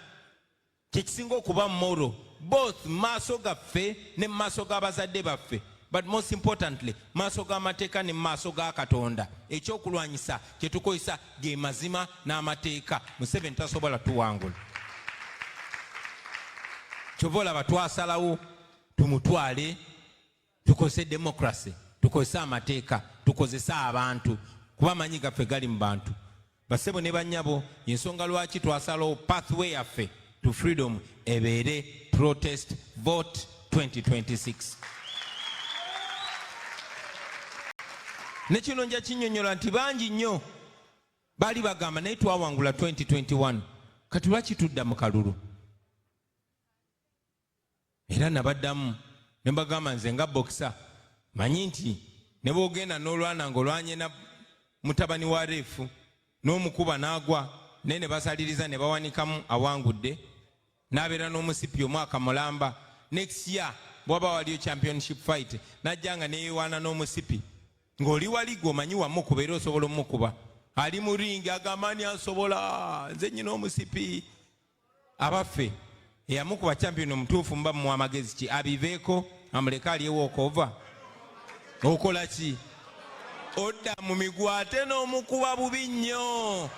kyekisinga okuba moral, both maaso gaffe ne maaso g'abazadde baffe, but most importantly maaso g'amateeka ne maaso ga Katonda. Ekyokulwanyisa kye tukozesa ge mazima n'amateeka. Museveni tasobola tuwangula. Kyova olaba twasalawo tumutwale tukozese democracy, tukozese amateeka, tukozese abantu kuba amanyi gaffe gali mu bantu. Basebo ne bannyabo yensonga lwaki twasalawo pathway yaffe to freedom ebeere protest vote 2026. Ne kino nja kinnyonnyola nti bangi nnyo baali bagamba naye twawangula 2021 kati lwaki tudda mu kalulu. Era nabaddamu ne mbagamba nze nga boxer manyi nti ne bwogenda n'olwana ng'olwanye na mutabani wa reefu n'omukuba n'agwa naye ne basaliriza ne bawanikamu awangudde n'abeera n'omusipi omwaka mulamba. Next year bwaba waliyo championship fight najja nga neyewaana n'omusipi ng'oli wali gwomanyi wamukuba era osobola omukuba. Ali mu ringi agamba ani ansobola nze nnyina omusipi. Abaffe eyamukuba champion omutuufu mba mu amagezi ki abiveeko amuleka aliye walkover. okola ki odda mu miguu ate n'omukuba bubi nnyo.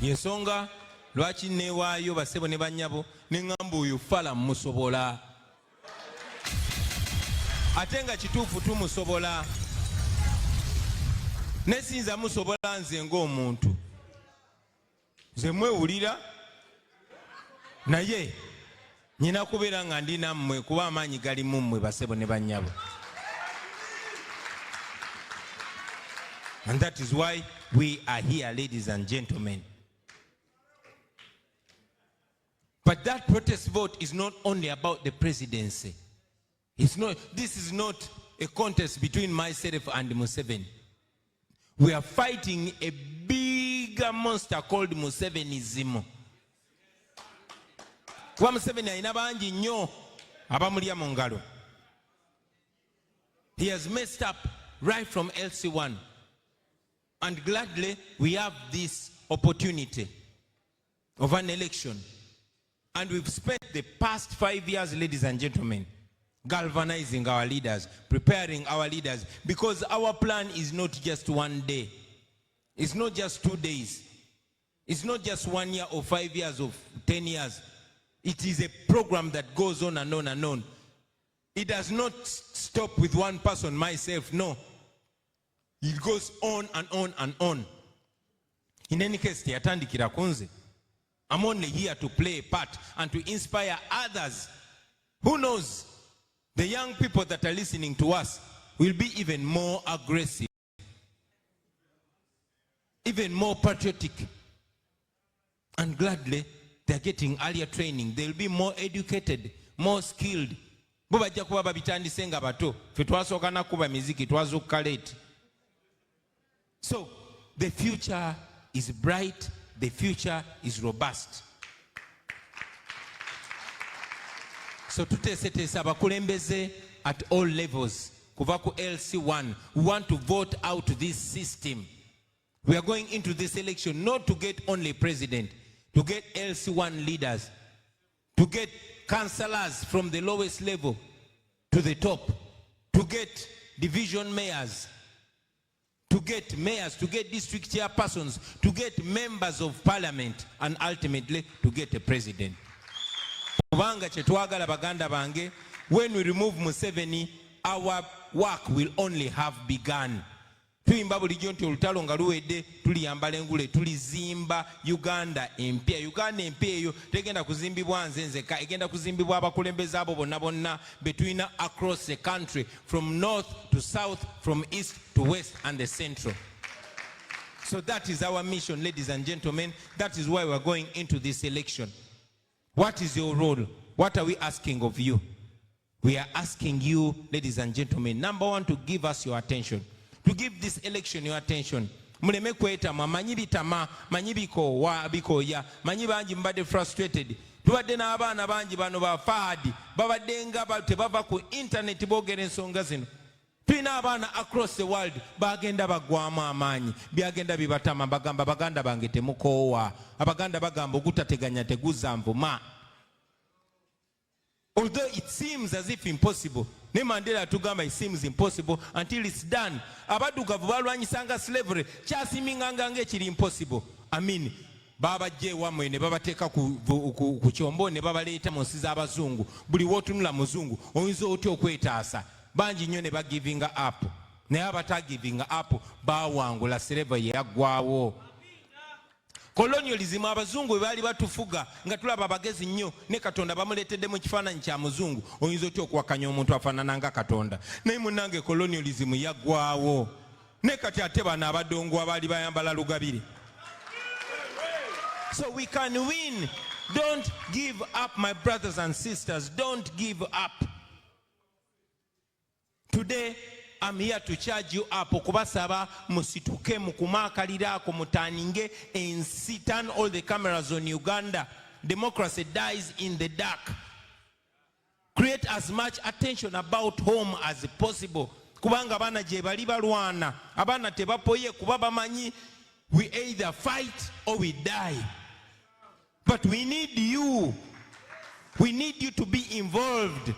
Yensonga lwaki neewaayo basebo ne bannyabo ne ŋŋamba oyo fala musobola ate nga kituufu tumusobola nesinza musobola nze ng'omuntu nze mwewulira naye nyina kubeera nga ndi nammwe kuba amaanyi gali mu mmwe basebo ne bannyabo. And that is why we are here, ladies and gentlemen. But that protest vote is not only about the presidency. This is not a contest between myself and Museveni. We are fighting a bigger monster called Musevenism. Kuba Museveni alina bangi nnyo abamulya mu ngalo. He has messed up right from LC1. And gladly we have this opportunity of an election. And we've spent the past 5 years, ladies and gentlemen, galvanizing our leaders, preparing our leaders, because our plan is not just one day. It's not just 2 days. It's not just 1 year or 5 years or 10 years. It is a program that goes on and on and on. It does not stop with one person, myself, no. It goes on and on and on. In any case, teyatandikira kunze. I'm only here to play a part and to inspire others. Who knows? The young people that are listening to us will be even more aggressive, even more patriotic. And gladly, they're getting earlier training. They'll be more educated, more skilled. Bo bajja kuba babitandise nga bato. Ffe twasooka na kuba miziki twazukka late. So, the future is bright. The future is robust. So tuteeseteese abakulembeze at all levels. Kuva ku LC1. We want to vote out this system. We are going into this election not to get only president, to get LC1 leaders, to get councillors from the lowest level to the top, to get division mayors, to get mayors, to get district chairpersons, to get members of parliament, and ultimately to get a president. Kubanga chetwagala baganda bange, when we remove Museveni, our work will only have begun. Tuyimba bulijjo nti olutalo nga luwedde tuliyamba lengule tulizimba Uganda empya. Uganda empya eyo tegenda kuzimbibwa nze nzeka, egenda kuzimbibwa abakulembeze abo bonna bonna between across the country, from north to south, from east to west and the central. So that is our mission, ladies and gentlemen. That is why we are going into this election. What is your role? What are we asking of you? We are asking you, ladies and gentlemen, number one, to give us your attention. To give this election your attention. Muleme kwetama, manyi bitama, manyi bikoya, manyi banji mbade frustrated. Tuwadde n'abaana banji bano ba Fahadi, babadde nga tebava ku internet boogera ensonga zino. Tulina abaana across the world bagenda bagwamu amaanyi, byagenda bibatama, bagamba baganda bange temukoowa, abaganda bagamba ogutateganya teguzza nvuma. Although it seems as if impossible, ne Mandela tugamba it seems impossible until it's done. Abadugavu balwanyisanga slavery, kyasiminganga ng'ekiri impossible. I mean, babajje wamwe ne babateeka ku kyombo ne babaleeta mu nsi z'abazungu. Buli w'otunula muzungu oyinza otya okwetaasa. Bangi nnyo ne bagiving up. Naye abatagivinga up bawangula, slavery yaggwawo. Colonialism abazungu bali batufuga nga tulaba abagezi nnyo ne Katonda bamuleetedde mu kifaananyi kya muzungu, oyinza otya okuwakanya omuntu afaanana nga Katonda. Naye munnange colonialism yaggwawo. Ne kati ate bano abadongo abaali bayambala lugabire. So we can win. Don't give up, my brothers and sisters. Don't give up. Today I'm here to charge you up. Okubasaba musituke mukumakalira ako mutaninge ensi. Turn all the cameras on Uganda. Democracy dies in the dark. Create as much attention about home as possible. Kubanga abana je bali balwana, abana tebapoye kuba bamanyi we either fight or we die. But we need you. We need you to be involved.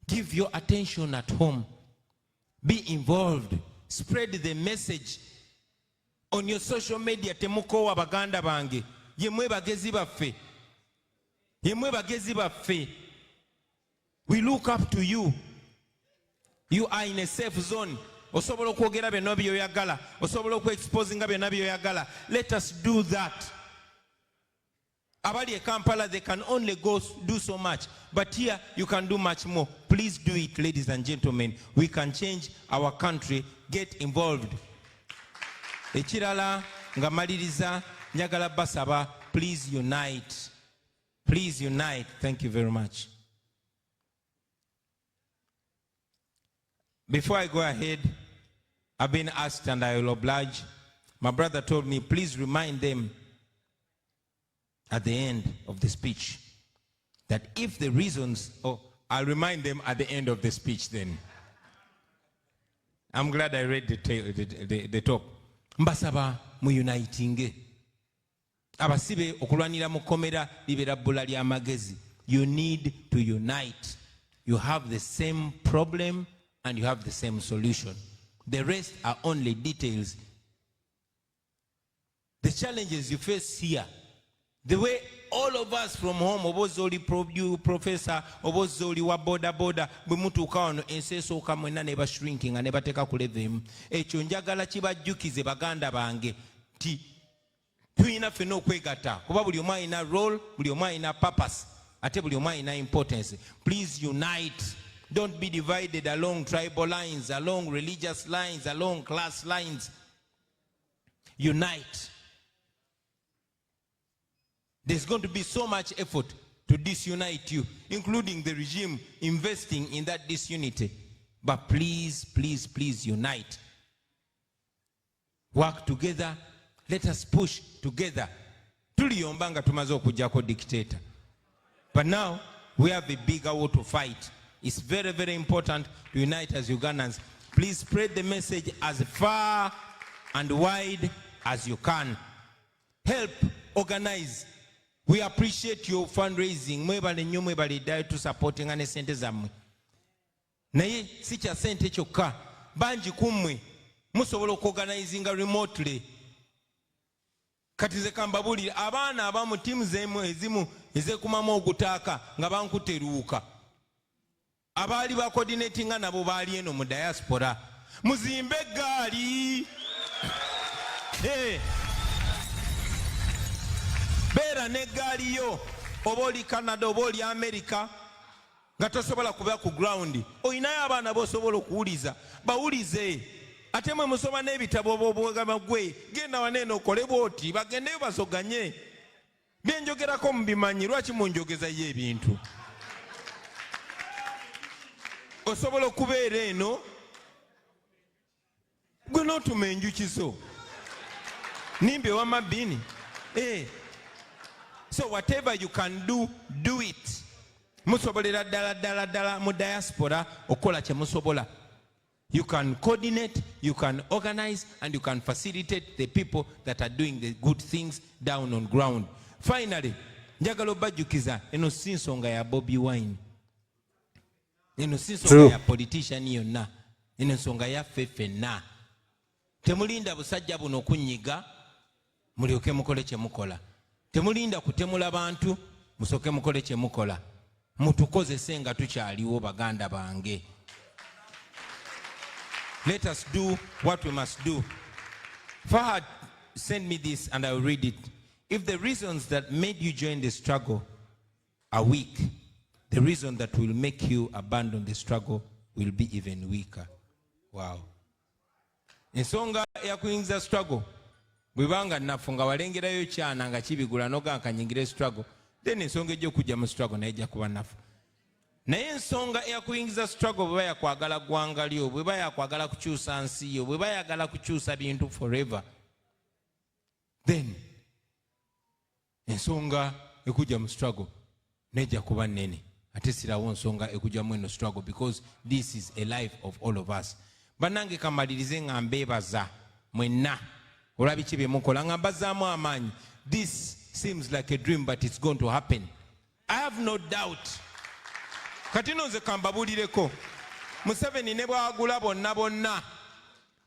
Give your attention at home. Be involved. Spread the message on your social media. Temukowa baganda bange. Yemwe bagezi baffe. Yemwe bagezi baffe. We look up to you. You are in a safe zone. Osobola okwogera byonna byoyagala. Osobola okweexposinga byonna byoyagala. Let us do that. Abali e Kampala, they can only do so much. But here, you can do much more. Please do it, ladies and gentlemen. We can change our country. Get involved. Ekirala nga maliriza njagala basaba, please unite. Please unite. Thank you very much. Before I go ahead, I've been asked and I will oblige. My brother told me, please remind them at the end of the speech that if the reasons, I'll remind them at the end of the speech then. I'm glad I read the top. Mbasaba mu uniting. Abasibe okulwanira mu komera libera bbula lya magezi. You need to unite. You have the same problem and you have the same solution. The rest are only details. The challenges you face here, the way all of us from home, obozoli professor, obozoli wa boda bwe mutuuka wano ensi esooka mwenna ne ba shrinking ne bateeka ku level. Ekyo njagala kibajjukize baganda bange ti tuyina ffenna okwegatta kuba buli omu alina role, buli omu alina purpose, ate buli omu alina importance. Please unite. Don't be divided along tribal lines, along religious lines, along class lines. Unite. There's going to be so much effort to disunite you, including the regime investing in that disunity. But please, please, please unite. Work together. Let us push together. Tuliyombanga tumaze okujjako dictator. But now we have a bigger war to fight. It's very, very important to unite as Ugandans. Please spread the message as far and wide as you can. Help organize. We appreciate your fundraising. Mwebale nnyo mwebale ddala to supporting ne sente zammwe. Naye si kya sente kyokka. Bangi kummwe musobola okuorganizinga remotely. Kati ze kambabulira abaana abamu tiimu ezimu ezekumamu ogutaaka nga bankuteruuka. Abaali ba coordinatinga nabo baali eno mu diaspora. Muzimbe eggaali. Beera n'eggaali yo oba oli Canada oba oli America nga tosobola kuba ku ground. Oyinayo abaana bosobola okuwuliza bawulize. Ate mwe musoma n'ebitabo obwogama gwe genda waneeno okole bwoti bagendeyo basoganye. Byenjogerako mubimanyi lwaki munjogezayo ebintu. Osobola okubeera eno gwe n'otuma enjukizo nimbe wamabbini. So whatever you can do, do it. Musobolera ddala mu diaspora okola kye musobola. You can coordinate, you can organize, and you can facilitate the people that are doing the good things down on ground. Finally, njagala obajjukiza eno si nsonga ya Bobi Wine. Eno si nsonga ya politician yonna. Eno nsonga yaffe ffenna. Temulinda busajja buno okunyiga mulyoke mukole kye mukola. Temulinda kutemula bantu musoke mukole kye mukola. Mutukozese nga tukyaliwo baganda bange. Let us do what we must do. Fahad send me this and I will read it. If the reasons that made you join the struggle are weak, the reason that will make you abandon the struggle will be even weaker. Wow. Ensonga eyakuyinza struggle bwebanga nafunga walengerayo kyana nga kibigula noga nkanyingire struggle, then ensonga ejja okujja mu struggle naye ejja kuba nafu. Naye ensonga eyakuyingiza struggle bweba yakwagala ggwanga lyo, bweba yakwagala kukyusa nsi yo, bweba yagala kukyusa bintu forever, then ensonga ekujja mu struggle nejja kuba nnene. Ate sirawo nsonga ekujjamu eno struggle, because this is a life of all of us. Bannange kamalirize nga mbeebaza mwenna olabiki bye mukola nga mbazaamu amaanyi. This seems like a dream, but it's going to happen. I have no doubt. Katino nze kambabulireko. Museveni ne bwagula bonna.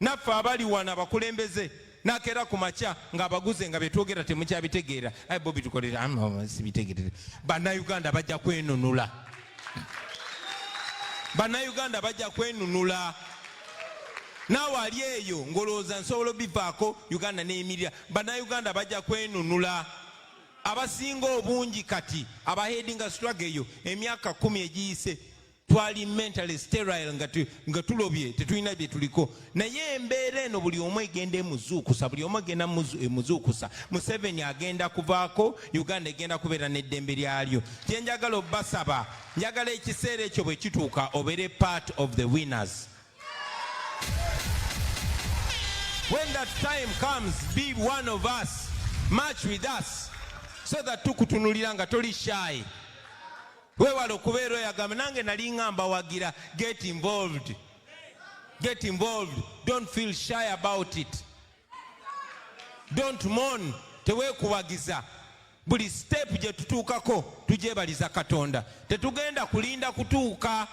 Naffe abali wana abakulembeze. Nakera kumacha nga abaguze nga betwogera temukyabitegeera. Ayi Bobi tukolera sibitegeerere. Bannayuganda bajja kwenunula. Bannayuganda bajja kwenunula. Naawe ali eyo ngolooza nsobola bivaako Uganda n'emirira. Bannayuganda bajja kwenunula. Abasinga obungi kati abaheadinga struggle eyo emyaka 10 egiyise twali mentally sterile nga tulobye tetulina bye tuliko. Naye embeera eno buli omu egenda emuzuukusa, buli omu agenda emuzuukusa. Museveni agenda kuvaako, Uganda egenda kubeera n'eddembe lyalyo. Kye njagala obbasaba, njagala ekiseera ekyo bwe kituuka obeere part of the winners. When that time comes, be one of us, march with us, so that tukutunulira nga toli shy. Wewala okubeera oyagamba nange nali ngamba wagira, get involved. Get involved. Don't feel shy about it. Don't mourn. Teweekuwagiza. Buli step gye tutuukako tugyebaliza Katonda. Tetugenda kulinda kutuuka.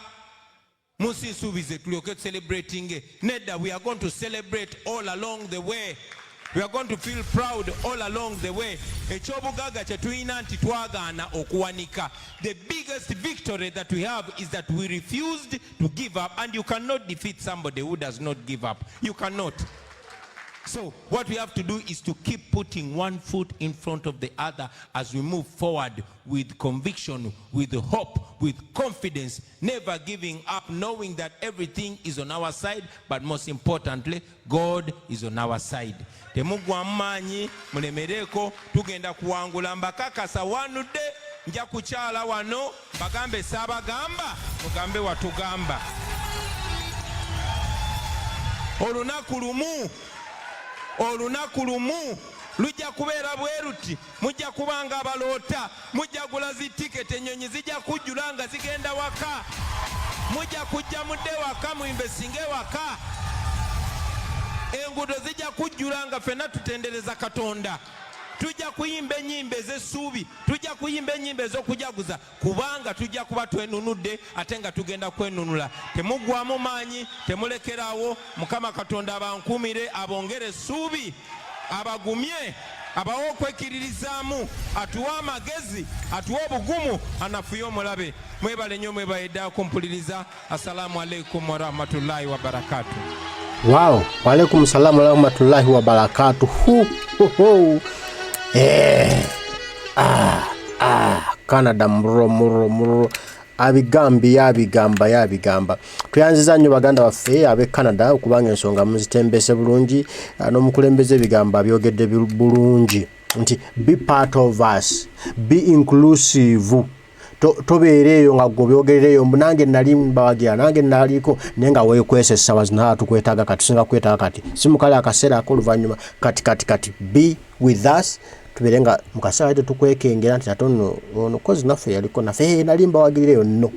Musisubize tulyoke celebrating. Nedda, we are going to celebrate all along the way. We are going to feel proud all along the way. Ekyobugaga kye tulina nti twagaana okuwanika. The biggest victory that we have is that we refused to give up, and you cannot defeat somebody who does not give up. You cannot. So what we have to do is to keep putting one foot in front of the other as we move forward with conviction, with hope, with confidence, never giving up, knowing that everything is on our side, but most importantly, God is on our side. Temugwa mmanyi mulemereko tugenda kuwangula mbakakasa wanudde nja kukyala wano bagambe saabagamba mugambe watugamba. Olunaku lumu lujja kubeera bwe ruti, mujja kubanga abaloota, mujja gula zi ticket, ennyonyi zijja kujjula nga zigenda waka, mujja kujja mudde waka muyimbesinge waka, enguudo zijja kujjula nga ffenna tutendereza Katonda. Tujja kuyimba ennyimba ez'essuubi, tujja kuyimba ennyimba ez'okujaguza, kubanga tujja kuba twenunudde ate nga tugenda kwenunula. Temuggwamu maanyi, temulekerawo. Mukama Katonda abankuumire, abongere essuubi, abagumye, abawe okwekiririzaamu, atuwe amagezi, atuwe obugumu, anafuye omulabe. Mwebale nnyo, mwebale ddala kumpuliriza. Assalamu alaikum wa rahmatullahi wa barakatuh. Wow, wa alaikum salamu wa rahmatullahi wa barakatuh. Canada muro abigamba tuyanziza nnyo baganda baffe abe Canada okubanga ensonga muzitembese bulungi n'omukulembeze ebigamba byogedde bulungi nti be part of us, be inclusive. Tobeereyo nga gobyogereyo nange nali mbawagira nange naliko nenga weekwese sawa zina tukwetaaga kati singa kwetaaga kati simukale akaseera ak'oluvannyuma kati be with us. Tuberenga mukasala tukwekengera nti atono ono kozi naffe yaliko naffe nali mbawagirireyo nno.